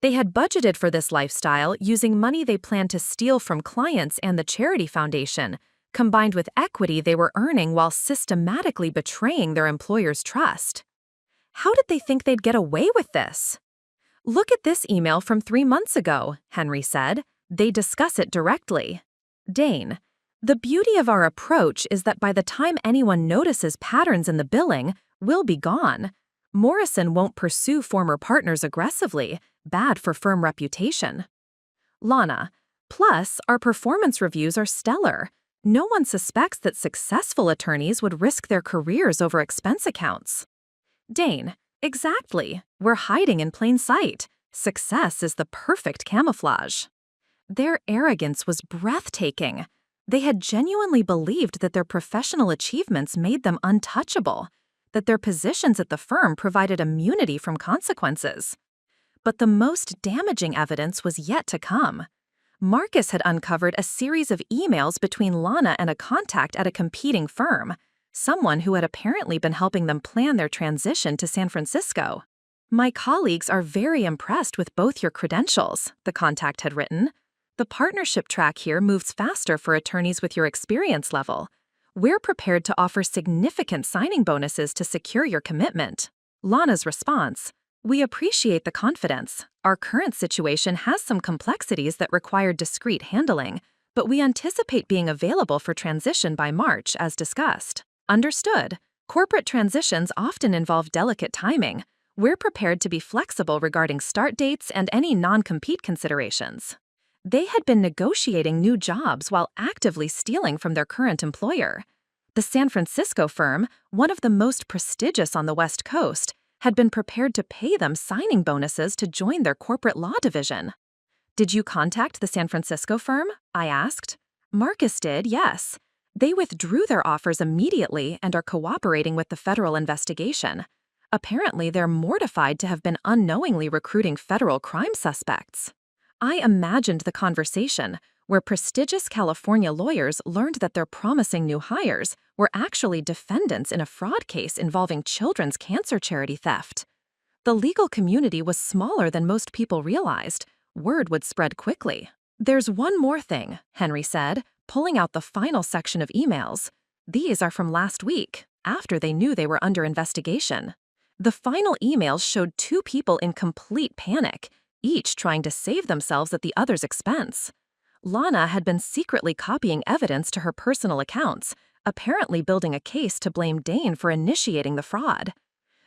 They had budgeted for this lifestyle using money they planned to steal from clients and the charity foundation, combined with equity they were earning while systematically betraying their employer's trust. How did they think they'd get away with this? "Look at this email from 3 months ago," Henry said. "They discuss it directly." Dane, "The beauty of our approach is that by the time anyone notices patterns in the billing, we'll be gone. Morrison won't pursue former partners aggressively, bad for firm reputation." Lana, "Plus, our performance reviews are stellar. No one suspects that successful attorneys would risk their careers over expense accounts." Dane, "Exactly. We're hiding in plain sight. Success is the perfect camouflage." Their arrogance was breathtaking. They had genuinely believed that their professional achievements made them untouchable, that their positions at the firm provided immunity from consequences. But the most damaging evidence was yet to come. Marcus had uncovered a series of emails between Lana and a contact at a competing firm, someone who had apparently been helping them plan their transition to San Francisco. "My colleagues are very impressed with both your credentials," the contact had written. "The partnership track here moves faster for attorneys with your experience level. We're prepared to offer significant signing bonuses to secure your commitment." Lana's response, "We appreciate the confidence. Our current situation has some complexities that require discreet handling, but we anticipate being available for transition by March, as discussed." Understood. Corporate transitions often involve delicate timing. We're prepared to be flexible regarding start dates and any non-compete considerations. They had been negotiating new jobs while actively stealing from their current employer. The San Francisco firm, one of the most prestigious on the West Coast, had been prepared to pay them signing bonuses to join their corporate law division. "Did you contact the San Francisco firm?" I asked. Marcus did, yes. They withdrew their offers immediately and are cooperating with the federal investigation. Apparently, they're mortified to have been unknowingly recruiting federal crime suspects. I imagined the conversation, where prestigious California lawyers learned that their promising new hires were actually defendants in a fraud case involving children's cancer charity theft. The legal community was smaller than most people realized. Word would spread quickly. "There's one more thing," Henry said, pulling out the final section of emails. These are from last week, after they knew they were under investigation. The final emails showed 2 people in complete panic, each trying to save themselves at the other's expense. Lana had been secretly copying evidence to her personal accounts, apparently building a case to blame Dane for initiating the fraud.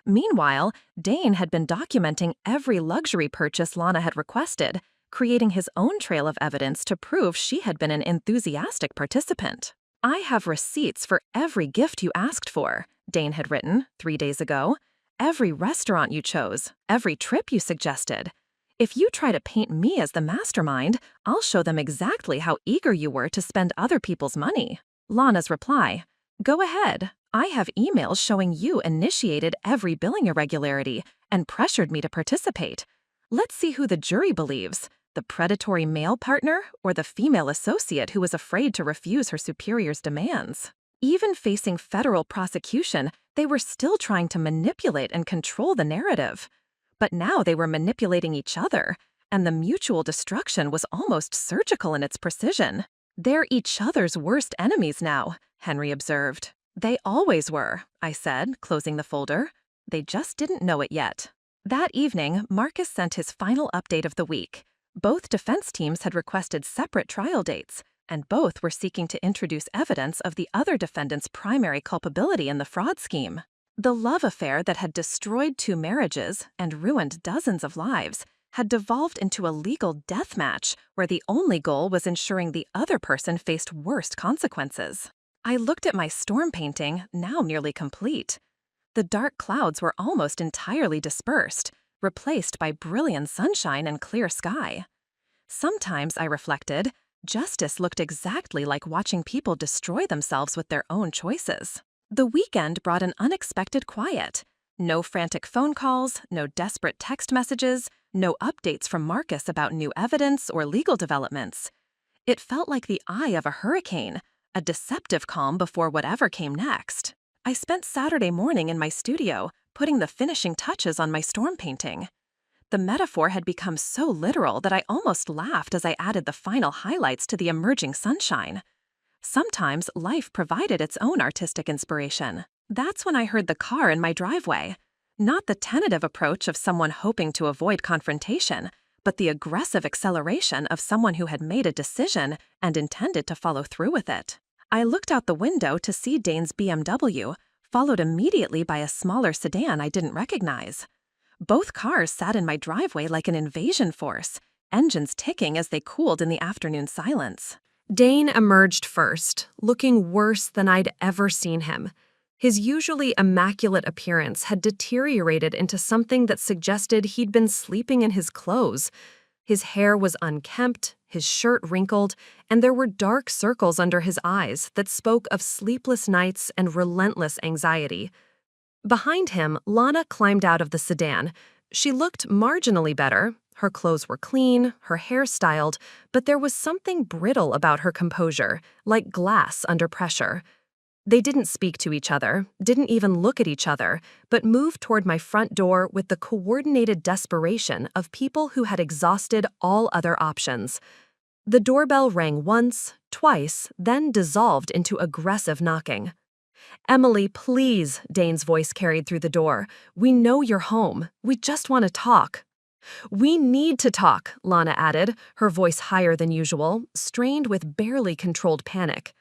Meanwhile, Dane had been documenting every luxury purchase Lana had requested, creating his own trail of evidence to prove she had been an enthusiastic participant. "I have receipts for every gift you asked for," Dane had written 3 days ago. "Every restaurant you chose, every trip you suggested. If you try to paint me as the mastermind, I'll show them exactly how eager you were to spend other people's money." Lana's reply: "Go ahead. I have emails showing you initiated every billing irregularity and pressured me to participate. Let's see who the jury believes, the predatory male partner or the female associate who was afraid to refuse her superior's demands." Even facing federal prosecution, they were still trying to manipulate and control the narrative. But now they were manipulating each other, and the mutual destruction was almost surgical in its precision. "They're each other's worst enemies now," Henry observed. "They always were," I said, closing the folder. "They just didn't know it yet." That evening, Marcus sent his final update of the week. Both defense teams had requested separate trial dates, and both were seeking to introduce evidence of the other defendant's primary culpability in the fraud scheme. The love affair that had destroyed 2 marriages and ruined dozens of lives had devolved into a legal death match where the only goal was ensuring the other person faced worst consequences. I looked at my storm painting, now nearly complete. The dark clouds were almost entirely dispersed, replaced by brilliant sunshine and clear sky. Sometimes, I reflected, justice looked exactly like watching people destroy themselves with their own choices. The weekend brought an unexpected quiet. No frantic phone calls, no desperate text messages, no updates from Marcus about new evidence or legal developments. It felt like the eye of a hurricane, a deceptive calm before whatever came next. I spent Saturday morning in my studio, putting the finishing touches on my storm painting. The metaphor had become so literal that I almost laughed as I added the final highlights to the emerging sunshine. Sometimes life provided its own artistic inspiration. That's when I heard the car in my driveway. Not the tentative approach of someone hoping to avoid confrontation, but the aggressive acceleration of someone who had made a decision and intended to follow through with it. I looked out the window to see Dane's BMW, followed immediately by a smaller sedan I didn't recognize. Both cars sat in my driveway like an invasion force, engines ticking as they cooled in the afternoon silence. Dane emerged first, looking worse than I'd ever seen him. His usually immaculate appearance had deteriorated into something that suggested he'd been sleeping in his clothes. His hair was unkempt, his shirt wrinkled, and there were dark circles under his eyes that spoke of sleepless nights and relentless anxiety. Behind him, Lana climbed out of the sedan. She looked marginally better. Her clothes were clean, her hair styled, but there was something brittle about her composure, like glass under pressure. They didn't speak to each other, didn't even look at each other, but moved toward my front door with the coordinated desperation of people who had exhausted all other options. The doorbell rang once, twice, then dissolved into aggressive knocking. "Emily, please," Dane's voice carried through the door. "We know you're home. We just want to talk." "We need to talk," Lana added, her voice higher than usual, strained with barely controlled panic.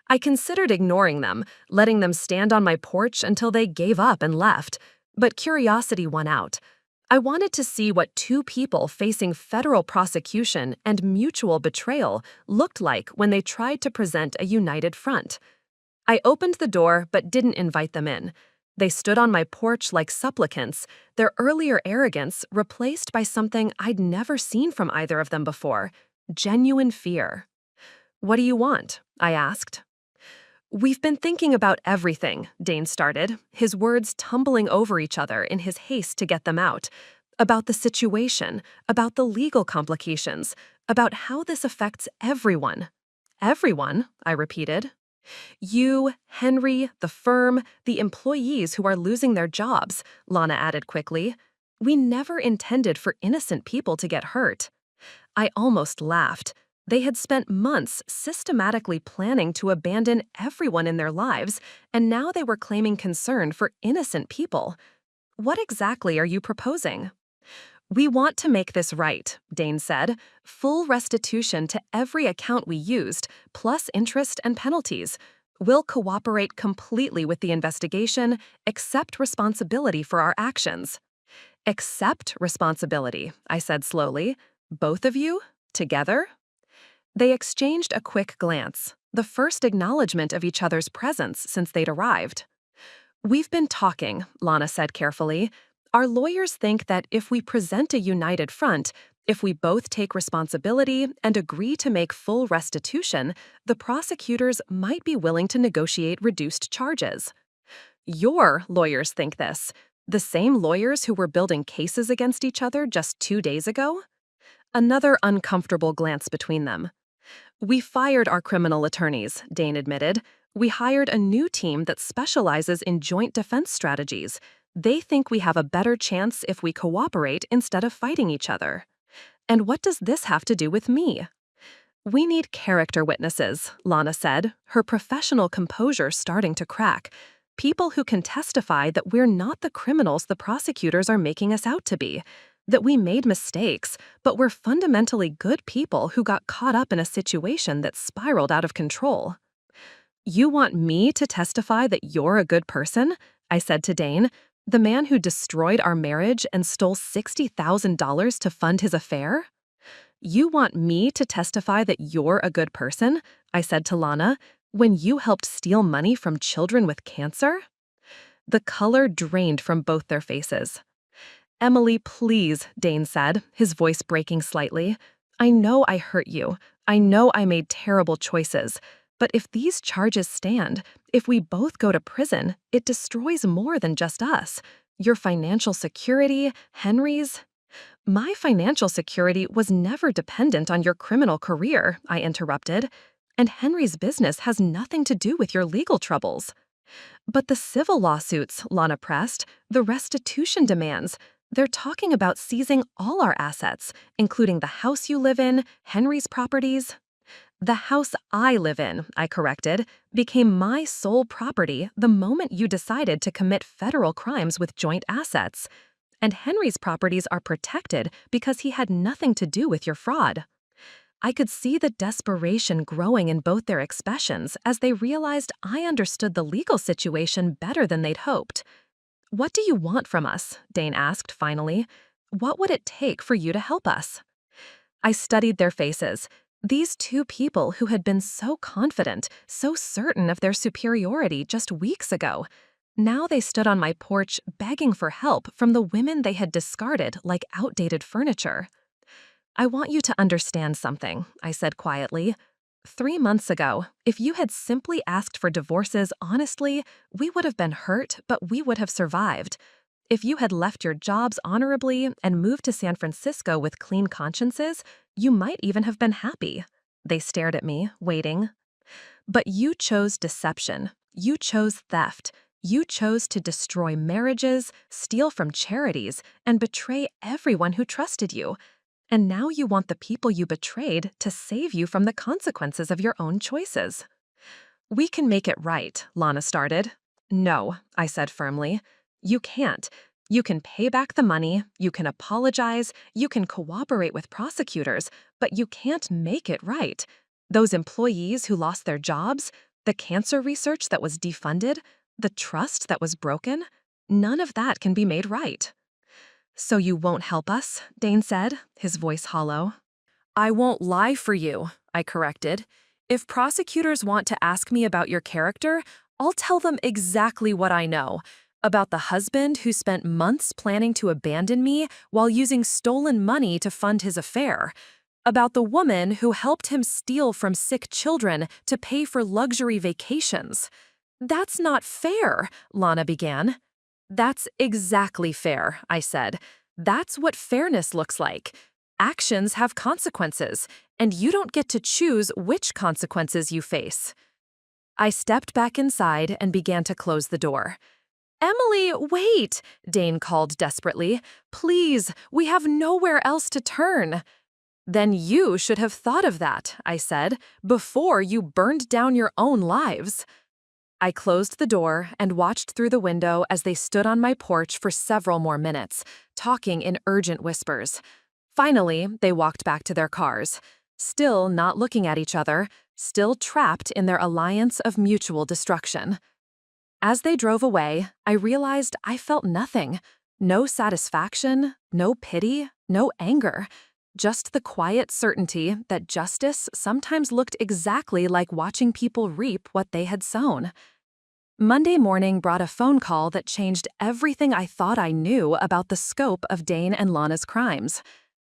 I considered ignoring them, letting them stand on my porch until they gave up and left, but curiosity won out. I wanted to see what 2 people facing federal prosecution and mutual betrayal looked like when they tried to present a united front. I opened the door but didn't invite them in. They stood on my porch like supplicants, their earlier arrogance replaced by something I'd never seen from either of them before: genuine fear. "What do you want?" I asked. "We've been thinking about everything," Dane started, his words tumbling over each other in his haste to get them out. "About the situation, about the legal complications, about how this affects everyone." "Everyone?" I repeated. "You, Henry, the firm, the employees who are losing their jobs," Lana added quickly. "We never intended for innocent people to get hurt." I almost laughed. They had spent months systematically planning to abandon everyone in their lives, and now they were claiming concern for innocent people. "What exactly are you proposing?" "We want to make this right," Dane said. "Full restitution to every account we used, plus interest and penalties. We'll cooperate completely with the investigation, accept responsibility for our actions. Accept responsibility, I said slowly. Both of you? Together? They exchanged a quick glance, the first acknowledgement of each other's presence since they'd arrived. We've been talking, Lana said carefully. Our lawyers think that if we present a united front, if we both take responsibility and agree to make full restitution, the prosecutors might be willing to negotiate reduced charges. Your lawyers think this. The same lawyers who were building cases against each other just 2 days ago? Another uncomfortable glance between them. We fired our criminal attorneys, Dane admitted. We hired a new team that specializes in joint defense strategies. They think we have a better chance if we cooperate instead of fighting each other. And what does this have to do with me? We need character witnesses, Lana said, her professional composure starting to crack. People who can testify that we're not the criminals the prosecutors are making us out to be, that we made mistakes, but we're fundamentally good people who got caught up in a situation that spiraled out of control. You want me to testify that you're a good person? I said to Dane, the man who destroyed our marriage and stole $60,000 to fund his affair? You want me to testify that you're a good person? I said to Lana, when you helped steal money from children with cancer? The color drained from both their faces. Emily, please, Dane said, his voice breaking slightly. I know I hurt you. I know I made terrible choices. But if these charges stand, if we both go to prison, it destroys more than just us. Your financial security, Henry's. My financial security was never dependent on your criminal career, I interrupted. And Henry's business has nothing to do with your legal troubles. But the civil lawsuits, Lana pressed, the restitution demands, they're talking about seizing all our assets, including the house you live in, Henry's properties. The house I live in, I corrected, became my sole property the moment you decided to commit federal crimes with joint assets. And Henry's properties are protected because he had nothing to do with your fraud. I could see the desperation growing in both their expressions as they realized I understood the legal situation better than they'd hoped. What do you want from us? Dane asked finally. What would it take for you to help us? I studied their faces. These two people who had been so confident, so certain of their superiority just weeks ago. Now they stood on my porch begging for help from the women they had discarded like outdated furniture. I want you to understand something, I said quietly. 3 months ago, if you had simply asked for divorces honestly, we would have been hurt, but we would have survived. If you had left your jobs honorably and moved to San Francisco with clean consciences, you might even have been happy. They stared at me, waiting. But you chose deception. You chose theft. You chose to destroy marriages, steal from charities, and betray everyone who trusted you. And now you want the people you betrayed to save you from the consequences of your own choices. We can make it right, Lana started. No, I said firmly. You can't. You can pay back the money, you can apologize, you can cooperate with prosecutors, but you can't make it right. Those employees who lost their jobs, the cancer research that was defunded, the trust that was broken, none of that can be made right. So you won't help us, Dane said, his voice hollow. I won't lie for you, I corrected. If prosecutors want to ask me about your character, I'll tell them exactly what I know. About the husband who spent months planning to abandon me while using stolen money to fund his affair. About the woman who helped him steal from sick children to pay for luxury vacations. That's not fair, Lana began. That's exactly fair, I said. That's what fairness looks like. Actions have consequences, and you don't get to choose which consequences you face. I stepped back inside and began to close the door. Emily, wait, Dane called desperately. Please, we have nowhere else to turn. Then you should have thought of that, I said, before you burned down your own lives. I closed the door and watched through the window as they stood on my porch for several more minutes, talking in urgent whispers. Finally, they walked back to their cars. Still not looking at each other, still trapped in their alliance of mutual destruction. As they drove away, I realized I felt nothing. No satisfaction, no pity, no anger. Just the quiet certainty that justice sometimes looked exactly like watching people reap what they had sown. Monday morning brought a phone call that changed everything I thought I knew about the scope of Dane and Lana's crimes.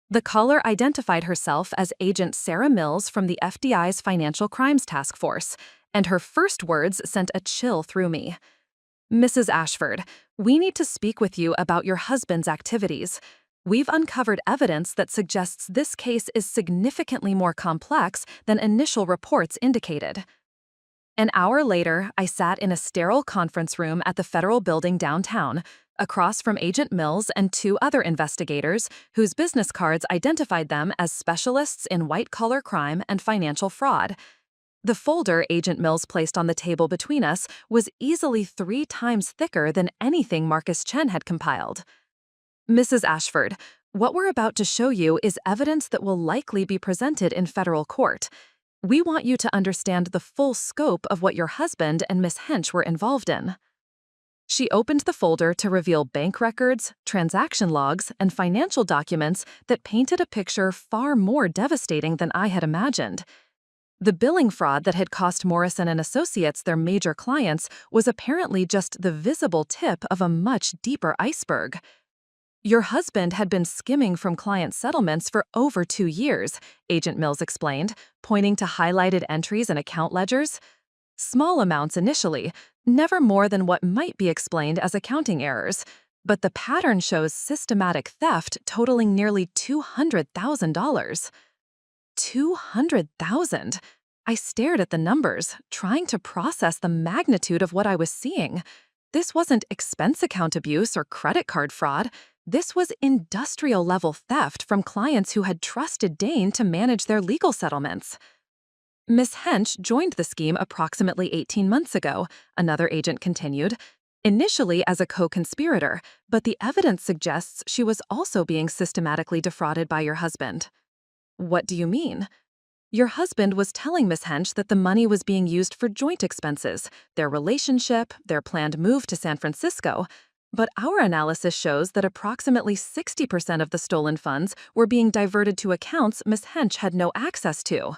The caller identified herself as Agent Sarah Mills from the FBI's Financial Crimes Task Force, and her first words sent a chill through me. "Mrs. Ashford, we need to speak with you about your husband's activities. We've uncovered evidence that suggests this case is significantly more complex than initial reports indicated." An hour later, I sat in a sterile conference room at the federal building downtown, across from Agent Mills and two other investigators whose business cards identified them as specialists in white-collar crime and financial fraud. The folder Agent Mills placed on the table between us was easily 3 times thicker than anything Marcus Chen had compiled. "Mrs. Ashford, what we're about to show you is evidence that will likely be presented in federal court. We want you to understand the full scope of what your husband and Miss Hench were involved in." She opened the folder to reveal bank records, transaction logs, and financial documents that painted a picture far more devastating than I had imagined. The billing fraud that had cost Morrison and Associates their major clients was apparently just the visible tip of a much deeper iceberg. "Your husband had been skimming from client settlements for over 2 years, Agent Mills explained, pointing to highlighted entries and account ledgers. Small amounts initially, never more than what might be explained as accounting errors, but the pattern shows systematic theft totaling nearly $200,000. $200,000. I stared at the numbers, trying to process the magnitude of what I was seeing. This wasn't expense account abuse or credit card fraud. This was industrial-level theft from clients who had trusted Dane to manage their legal settlements. "Miss Hench joined the scheme approximately 18 months ago," another agent continued, "initially as a co-conspirator, but the evidence suggests she was also being systematically defrauded by your husband." "What do you mean?" "Your husband was telling Miss Hench that the money was being used for joint expenses, their relationship, their planned move to San Francisco, but our analysis shows that approximately 60% of the stolen funds were being diverted to accounts Miss Hench had no access to."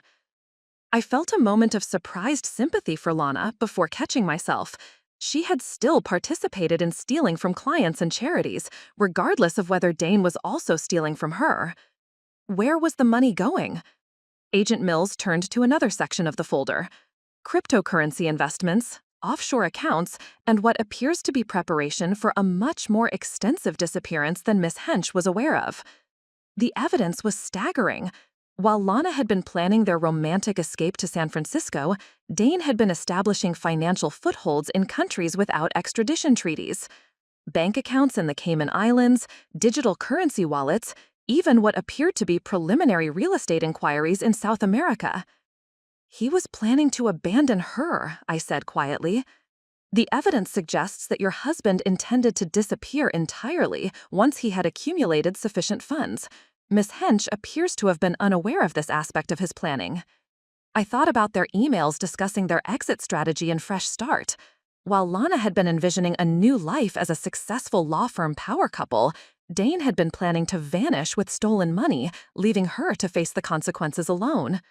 I felt a moment of surprised sympathy for Lana before catching myself. She had still participated in stealing from clients and charities, regardless of whether Dane was also stealing from her. Where was the money going? Agent Mills turned to another section of the folder: cryptocurrency investments, offshore accounts, and what appears to be preparation for a much more extensive disappearance than Miss Hench was aware of. The evidence was staggering. While Lana had been planning their romantic escape to San Francisco, Dane had been establishing financial footholds in countries without extradition treaties. Bank accounts in the Cayman Islands, digital currency wallets, even what appeared to be preliminary real estate inquiries in South America. "He was planning to abandon her," I said quietly. "The evidence suggests that your husband intended to disappear entirely once he had accumulated sufficient funds. Miss Hench appears to have been unaware of this aspect of his planning." I thought about their emails discussing their exit strategy and fresh start. While Lana had been envisioning a new life as a successful law firm power couple, Dane had been planning to vanish with stolen money, leaving her to face the consequences alone.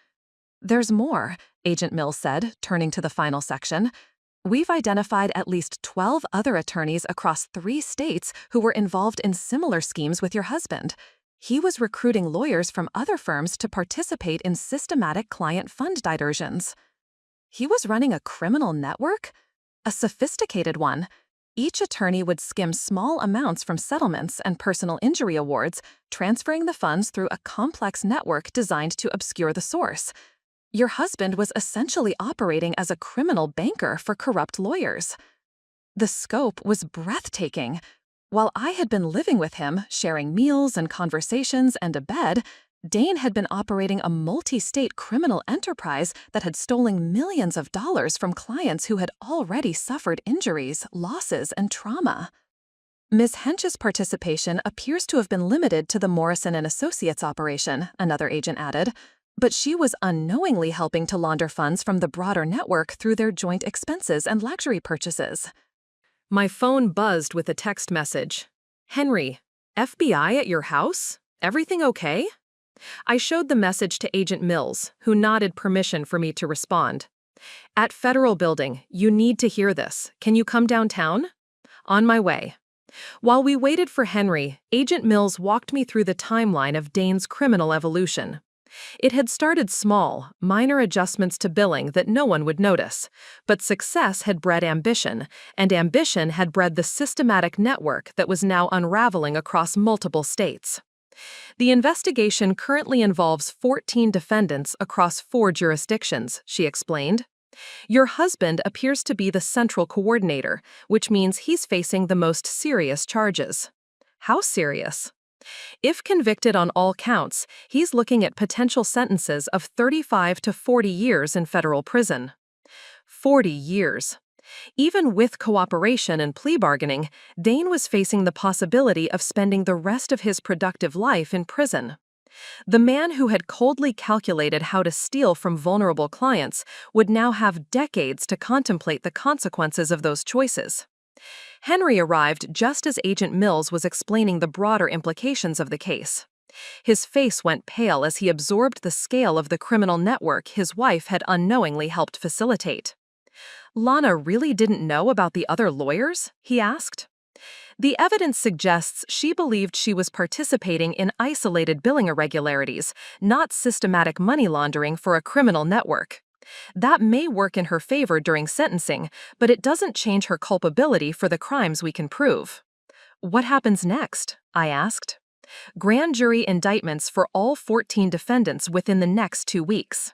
"There's more," Agent Mills said, turning to the final section. "We've identified at least 12 other attorneys across 3 states who were involved in similar schemes with your husband. He was recruiting lawyers from other firms to participate in systematic client fund diversions." He was running a criminal network? A sophisticated one. Each attorney would skim small amounts from settlements and personal injury awards, transferring the funds through a complex network designed to obscure the source. Your husband was essentially operating as a criminal banker for corrupt lawyers. The scope was breathtaking. While I had been living with him, sharing meals and conversations and a bed, Dane had been operating a multi-state criminal enterprise that had stolen millions of dollars from clients who had already suffered injuries, losses, and trauma. Ms. Hench's participation appears to have been limited to the Morrison and Associates operation, another agent added. But she was unknowingly helping to launder funds from the broader network through their joint expenses and luxury purchases. My phone buzzed with a text message. "Henry, FBI at your house? Everything okay?" I showed the message to Agent Mills, who nodded permission for me to respond. "At Federal Building, you need to hear this. Can you come downtown?" "On my way." While we waited for Henry, Agent Mills walked me through the timeline of Dane's criminal evolution. It had started small, minor adjustments to billing that no one would notice, but success had bred ambition, and ambition had bred the systematic network that was now unraveling across multiple states. The investigation currently involves 14 defendants across 4 jurisdictions, she explained. Your husband appears to be the central coordinator, which means he's facing the most serious charges. How serious? If convicted on all counts, he's looking at potential sentences of 35 to 40 years in federal prison. 40 years. Even with cooperation and plea bargaining, Dane was facing the possibility of spending the rest of his productive life in prison. The man who had coldly calculated how to steal from vulnerable clients would now have decades to contemplate the consequences of those choices. Henry arrived just as Agent Mills was explaining the broader implications of the case. His face went pale as he absorbed the scale of the criminal network his wife had unknowingly helped facilitate. "Lana really didn't know about the other lawyers?" he asked. "The evidence suggests she believed she was participating in isolated billing irregularities, not systematic money laundering for a criminal network. That may work in her favor during sentencing, but it doesn't change her culpability for the crimes we can prove." "What happens next?" I asked. "Grand jury indictments for all 14 defendants within the next 2 weeks.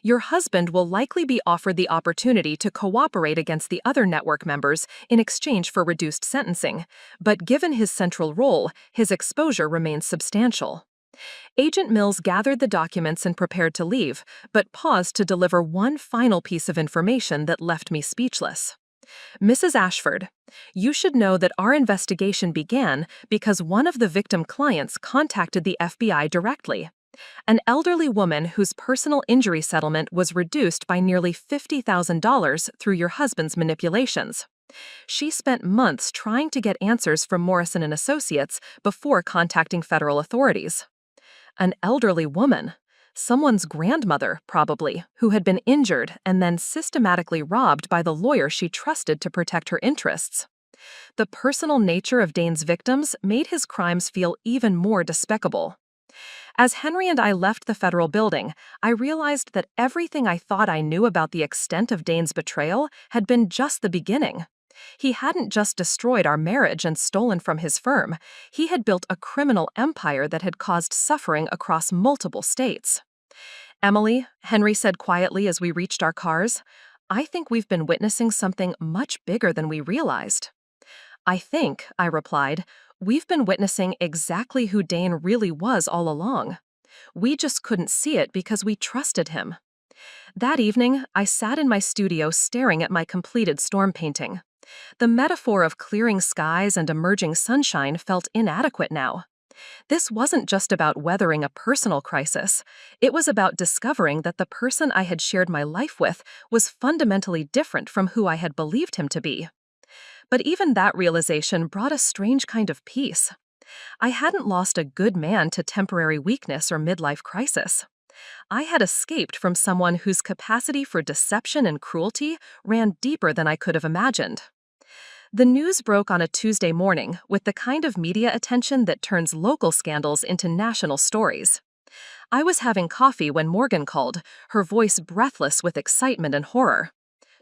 Your husband will likely be offered the opportunity to cooperate against the other network members in exchange for reduced sentencing, but given his central role, his exposure remains substantial." Agent Mills gathered the documents and prepared to leave, but paused to deliver one final piece of information that left me speechless. "Mrs. Ashford, you should know that our investigation began because one of the victim clients contacted the FBI directly. An elderly woman whose personal injury settlement was reduced by nearly $50,000 through your husband's manipulations. She spent months trying to get answers from Morrison & Associates before contacting federal authorities. An elderly woman, someone's grandmother, probably, who had been injured and then systematically robbed by the lawyer she trusted to protect her interests. The personal nature of Dane's victims made his crimes feel even more despicable. As Henry and I left the federal building, I realized that everything I thought I knew about the extent of Dane's betrayal had been just the beginning. He hadn't just destroyed our marriage and stolen from his firm. He had built a criminal empire that had caused suffering across multiple states. "Emily," Henry said quietly as we reached our cars, "I think we've been witnessing something much bigger than we realized." "I think," I replied, "we've been witnessing exactly who Dane really was all along. We just couldn't see it because we trusted him." That evening, I sat in my studio staring at my completed storm painting. The metaphor of clearing skies and emerging sunshine felt inadequate now. This wasn't just about weathering a personal crisis. It was about discovering that the person I had shared my life with was fundamentally different from who I had believed him to be. But even that realization brought a strange kind of peace. I hadn't lost a good man to temporary weakness or midlife crisis. I had escaped from someone whose capacity for deception and cruelty ran deeper than I could have imagined. The news broke on a Tuesday morning with the kind of media attention that turns local scandals into national stories. I was having coffee when Morgan called, her voice breathless with excitement and horror.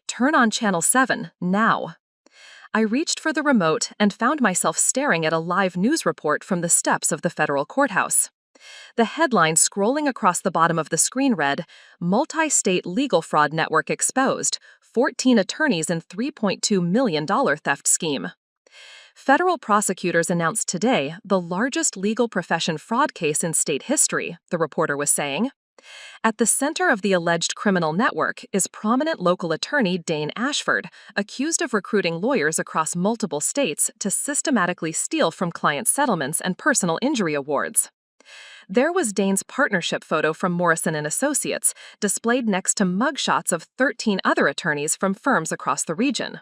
"Turn on Channel 7, now." I reached for the remote and found myself staring at a live news report from the steps of the federal courthouse. The headline scrolling across the bottom of the screen read, "Multi-State Legal Fraud Network Exposed, 14 Attorneys in $3.2 million Theft Scheme." Federal prosecutors announced today the largest legal profession fraud case in state history, the reporter was saying. At the center of the alleged criminal network is prominent local attorney Dane Ashford, accused of recruiting lawyers across multiple states to systematically steal from client settlements and personal injury awards. There was Dane's partnership photo from Morrison and Associates, displayed next to mugshots of 13 other attorneys from firms across the region.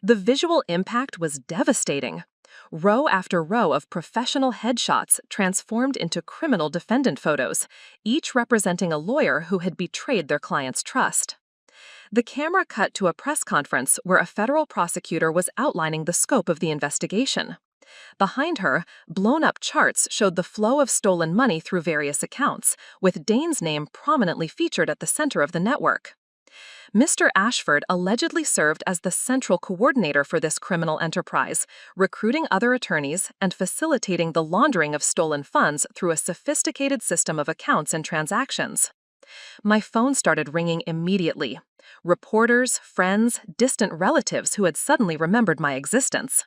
The visual impact was devastating. Row after row of professional headshots transformed into criminal defendant photos, each representing a lawyer who had betrayed their client's trust. The camera cut to a press conference where a federal prosecutor was outlining the scope of the investigation. Behind her, blown-up charts showed the flow of stolen money through various accounts, with Dane's name prominently featured at the center of the network. Mr. Ashford allegedly served as the central coordinator for this criminal enterprise, recruiting other attorneys and facilitating the laundering of stolen funds through a sophisticated system of accounts and transactions. My phone started ringing immediately. Reporters, friends, distant relatives who had suddenly remembered my existence.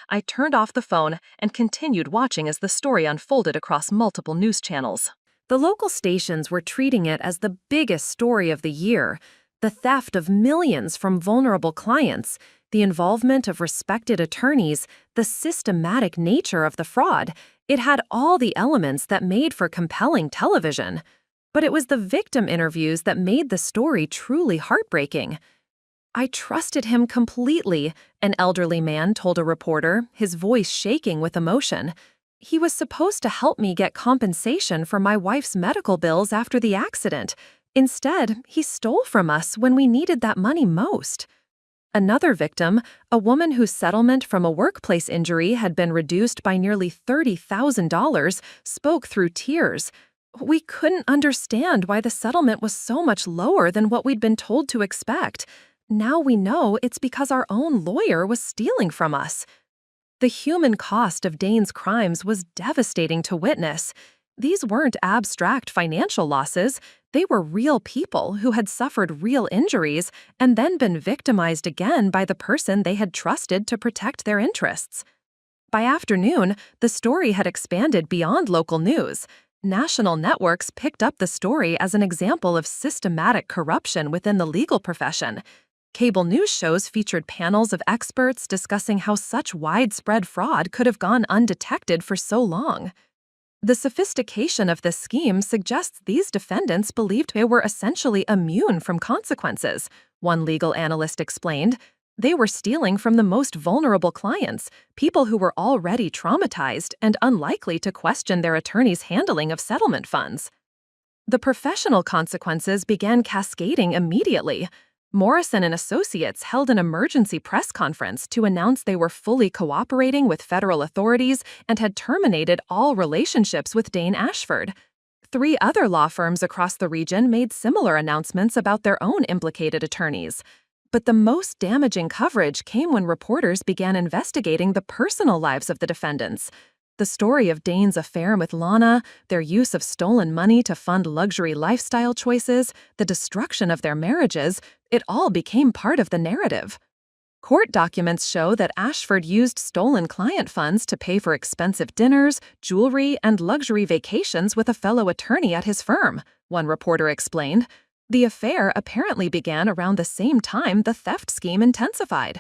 I turned off the phone and continued watching as the story unfolded across multiple news channels. The local stations were treating it as the biggest story of the year. The theft of millions from vulnerable clients, the involvement of respected attorneys, the systematic nature of the fraud. It had all the elements that made for compelling television. But it was the victim interviews that made the story truly heartbreaking. "I trusted him completely," an elderly man told a reporter, his voice shaking with emotion. "He was supposed to help me get compensation for my wife's medical bills after the accident. Instead, he stole from us when we needed that money most." Another victim, a woman whose settlement from a workplace injury had been reduced by nearly $30,000, spoke through tears. "We couldn't understand why the settlement was so much lower than what we'd been told to expect. Now we know it's because our own lawyer was stealing from us." The human cost of Dane's crimes was devastating to witness. These weren't abstract financial losses. They were real people who had suffered real injuries and then been victimized again by the person they had trusted to protect their interests. By afternoon, the story had expanded beyond local news. National networks picked up the story as an example of systematic corruption within the legal profession. Cable news shows featured panels of experts discussing how such widespread fraud could have gone undetected for so long. The sophistication of this scheme suggests these defendants believed they were essentially immune from consequences, one legal analyst explained. They were stealing from the most vulnerable clients, people who were already traumatized and unlikely to question their attorney's handling of settlement funds. The professional consequences began cascading immediately. Morrison and Associates held an emergency press conference to announce they were fully cooperating with federal authorities and had terminated all relationships with Dane Ashford. 3 other law firms across the region made similar announcements about their own implicated attorneys. But the most damaging coverage came when reporters began investigating the personal lives of the defendants. The story of Dane's affair with Lana, their use of stolen money to fund luxury lifestyle choices, the destruction of their marriages, it all became part of the narrative. Court documents show that Ashford used stolen client funds to pay for expensive dinners, jewelry, and luxury vacations with a fellow attorney at his firm, one reporter explained. The affair apparently began around the same time the theft scheme intensified.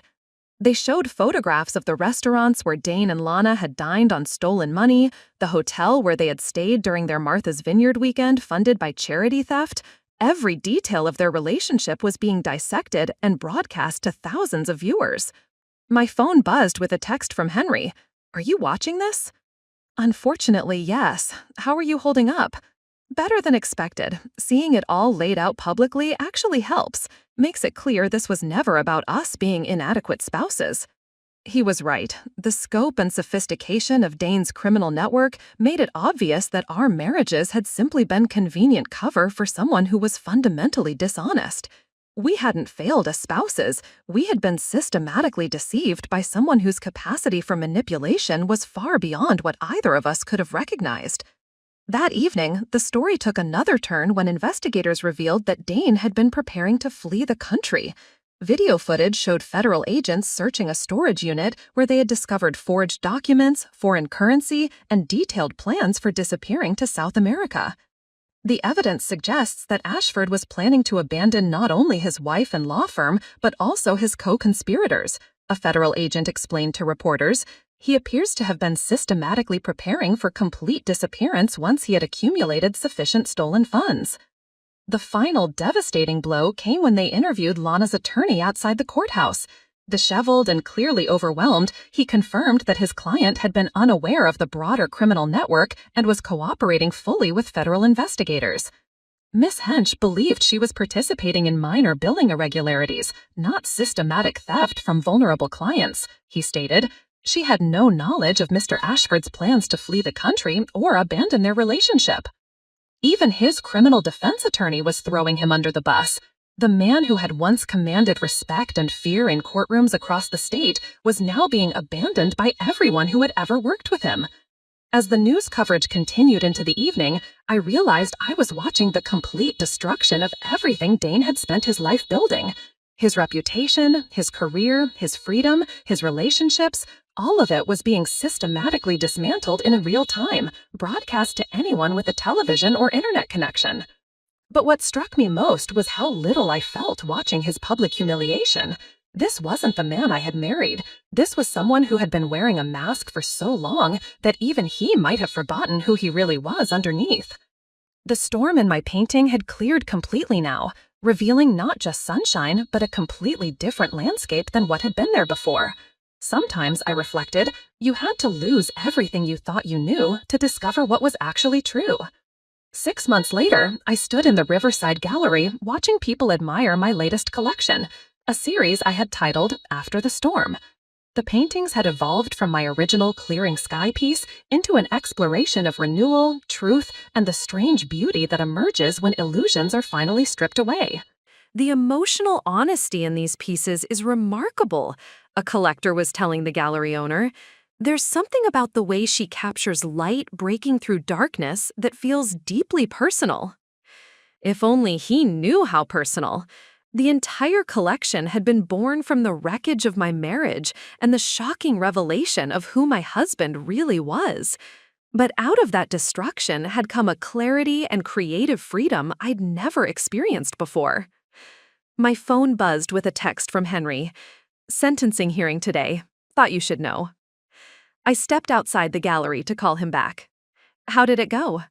They showed photographs of the restaurants where Dane and Lana had dined on stolen money, the hotel where they had stayed during their Martha's Vineyard weekend funded by charity theft. Every detail of their relationship was being dissected and broadcast to thousands of viewers. My phone buzzed with a text from Henry. "Are you watching this?" "Unfortunately, yes. How are you holding up?" "Better than expected. Seeing it all laid out publicly actually helps. Makes it clear this was never about us being inadequate spouses." He was right. The scope and sophistication of Dane's criminal network made it obvious that our marriages had simply been convenient cover for someone who was fundamentally dishonest. We hadn't failed as spouses. We had been systematically deceived by someone whose capacity for manipulation was far beyond what either of us could have recognized. That evening, the story took another turn when investigators revealed that Dane had been preparing to flee the country. Video footage showed federal agents searching a storage unit where they had discovered forged documents, foreign currency, and detailed plans for disappearing to South America. The evidence suggests that Ashford was planning to abandon not only his wife and law firm, but also his co-conspirators, a federal agent explained to reporters. He appears to have been systematically preparing for complete disappearance once he had accumulated sufficient stolen funds. The final devastating blow came when they interviewed Lana's attorney outside the courthouse. Disheveled and clearly overwhelmed, he confirmed that his client had been unaware of the broader criminal network and was cooperating fully with federal investigators. Miss Hench believed she was participating in minor billing irregularities, not systematic theft from vulnerable clients, he stated. She had no knowledge of Mr. Ashford's plans to flee the country or abandon their relationship. Even his criminal defense attorney was throwing him under the bus. The man who had once commanded respect and fear in courtrooms across the state was now being abandoned by everyone who had ever worked with him. As the news coverage continued into the evening, I realized I was watching the complete destruction of everything Dane had spent his life building. His reputation, his career, his freedom, his relationships, all of it was being systematically dismantled in real time, broadcast to anyone with a television or internet connection. But what struck me most was how little I felt watching his public humiliation. This wasn't the man I had married. This was someone who had been wearing a mask for so long that even he might have forgotten who he really was underneath. The storm in my painting had cleared completely now, revealing not just sunshine, but a completely different landscape than what had been there before. Sometimes, I reflected, you had to lose everything you thought you knew to discover what was actually true. 6 months later, I stood in the Riverside Gallery watching people admire my latest collection, a series I had titled After the Storm. The paintings had evolved from my original Clearing Sky piece into an exploration of renewal, truth, and the strange beauty that emerges when illusions are finally stripped away. The emotional honesty in these pieces is remarkable, a collector was telling the gallery owner. There's something about the way she captures light breaking through darkness that feels deeply personal. If only he knew how personal. The entire collection had been born from the wreckage of my marriage and the shocking revelation of who my husband really was. But out of that destruction had come a clarity and creative freedom I'd never experienced before. My phone buzzed with a text from Henry. Sentencing hearing today. Thought you should know. I stepped outside the gallery to call him back. How did it go?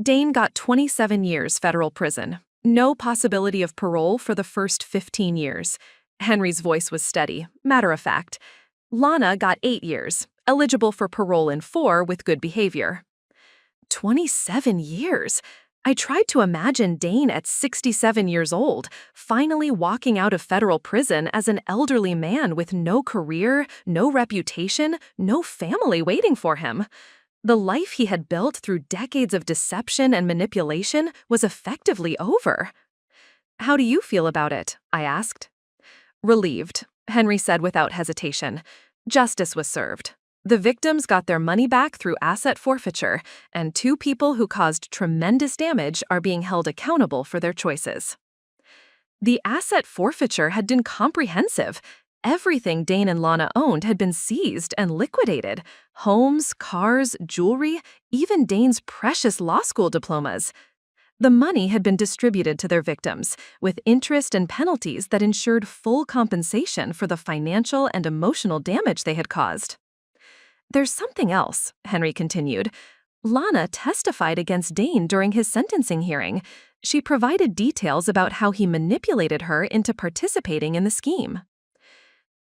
Dane got 27 years federal prison. No possibility of parole for the first 15 years. Henry's voice was steady, matter of fact. Lana got 8 years, eligible for parole in 4 with good behavior. 27 years? I tried to imagine Dane at 67 years old, finally walking out of federal prison as an elderly man with no career, no reputation, no family waiting for him. The life he had built through decades of deception and manipulation was effectively over. How do you feel about it? I asked. Relieved, Henry said without hesitation. Justice was served. The victims got their money back through asset forfeiture, and 2 people who caused tremendous damage are being held accountable for their choices. The asset forfeiture had been comprehensive. Everything Dane and Lana owned had been seized and liquidated. Homes, cars, jewelry, even Dane's precious law school diplomas. The money had been distributed to their victims, with interest and penalties that ensured full compensation for the financial and emotional damage they had caused. There's something else, Henry continued. Lana testified against Dane during his sentencing hearing. She provided details about how he manipulated her into participating in the scheme.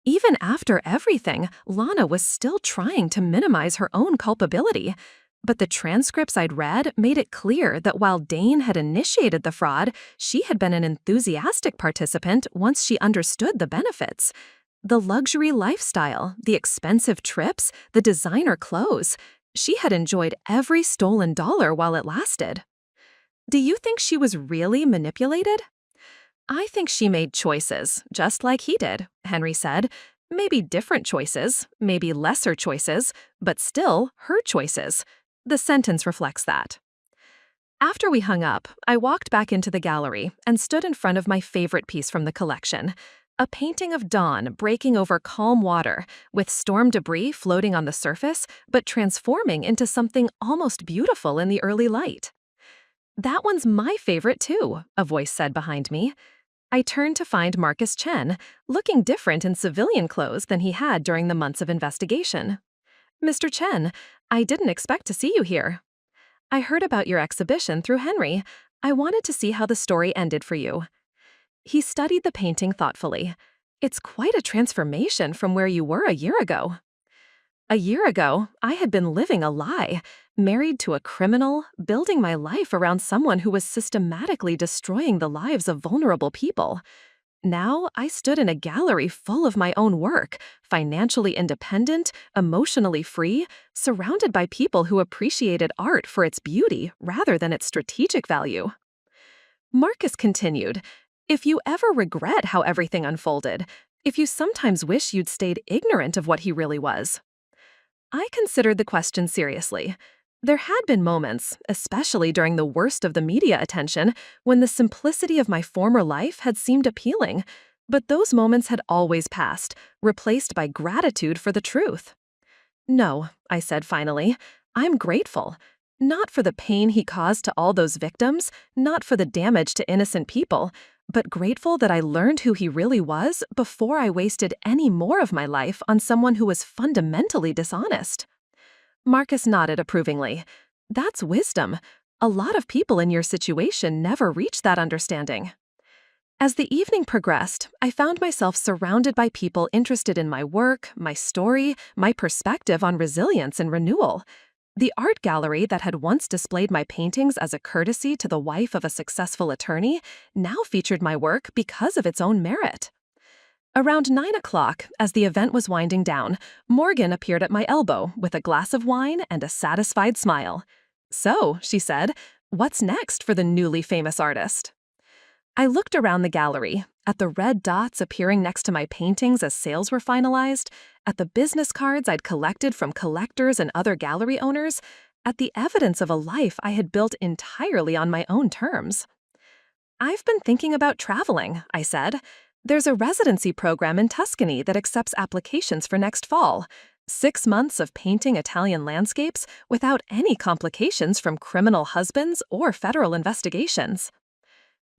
Even after everything, Lana was still trying to minimize her own culpability. But the transcripts I'd read made it clear that while Dane had initiated the fraud, she had been an enthusiastic participant once she understood the benefits. The luxury lifestyle, the expensive trips, the designer clothes. She had enjoyed every stolen dollar while it lasted. Do you think she was really manipulated? I think she made choices, just like he did, Henry said. Maybe different choices, maybe lesser choices, but still her choices. The sentence reflects that. After we hung up, I walked back into the gallery and stood in front of my favorite piece from the collection. A painting of dawn breaking over calm water, with storm debris floating on the surface, but transforming into something almost beautiful in the early light. That one's my favorite too, a voice said behind me. I turned to find Marcus Chen, looking different in civilian clothes than he had during the months of investigation. Mr. Chen, I didn't expect to see you here. I heard about your exhibition through Henry. I wanted to see how the story ended for you. He studied the painting thoughtfully. It's quite a transformation from where you were a year ago. A year ago, I had been living a lie, married to a criminal, building my life around someone who was systematically destroying the lives of vulnerable people. Now, I stood in a gallery full of my own work, financially independent, emotionally free, surrounded by people who appreciated art for its beauty rather than its strategic value. Marcus continued, "If you ever regret how everything unfolded, if you sometimes wish you'd stayed ignorant of what he really was." I considered the question seriously. There had been moments, especially during the worst of the media attention, when the simplicity of my former life had seemed appealing, but those moments had always passed, replaced by gratitude for the truth. "No," I said finally, "I'm grateful. Not for the pain he caused to all those victims, not for the damage to innocent people, but grateful that I learned who he really was before I wasted any more of my life on someone who was fundamentally dishonest." Marcus nodded approvingly. "That's wisdom. A lot of people in your situation never reach that understanding." As the evening progressed, I found myself surrounded by people interested in my work, my story, my perspective on resilience and renewal. The art gallery that had once displayed my paintings as a courtesy to the wife of a successful attorney now featured my work because of its own merit. Around 9 o'clock, as the event was winding down, Morgan appeared at my elbow with a glass of wine and a satisfied smile. "So," she said, "what's next for the newly famous artist?" I looked around the gallery, at the red dots appearing next to my paintings as sales were finalized, at the business cards I'd collected from collectors and other gallery owners, at the evidence of a life I had built entirely on my own terms. "I've been thinking about traveling," I said. "There's a residency program in Tuscany that accepts applications for next fall. 6 months of painting Italian landscapes without any complications from criminal husbands or federal investigations."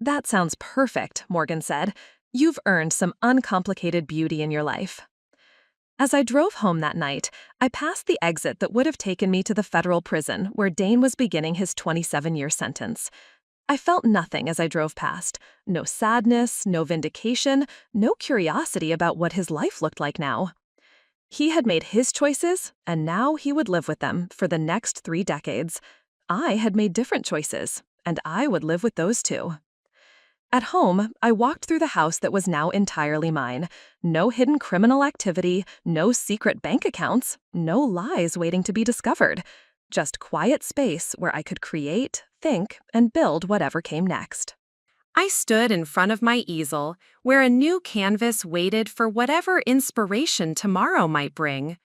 "That sounds perfect," Morgan said. "You've earned some uncomplicated beauty in your life." As I drove home that night, I passed the exit that would have taken me to the federal prison where Dane was beginning his 27-year sentence. I felt nothing as I drove past. No sadness, no vindication, no curiosity about what his life looked like now. He had made his choices, and now he would live with them for the next 3 decades. I had made different choices, and I would live with those too. At home, I walked through the house that was now entirely mine. No hidden criminal activity, no secret bank accounts, no lies waiting to be discovered. Just quiet space where I could create, think, and build whatever came next. I stood in front of my easel, where a new canvas waited for whatever inspiration tomorrow might bring.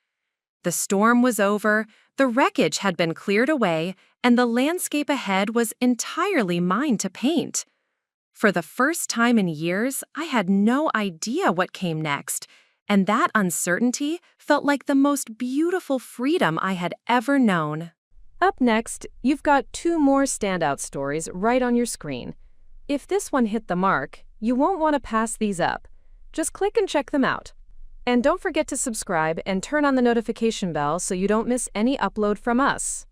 The storm was over, the wreckage had been cleared away, and the landscape ahead was entirely mine to paint. For the first time in years, I had no idea what came next, and that uncertainty felt like the most beautiful freedom I had ever known. Up next, you've got 2 more standout stories right on your screen. If this one hit the mark, you won't want to pass these up. Just click and check them out. And don't forget to subscribe and turn on the notification bell so you don't miss any upload from us.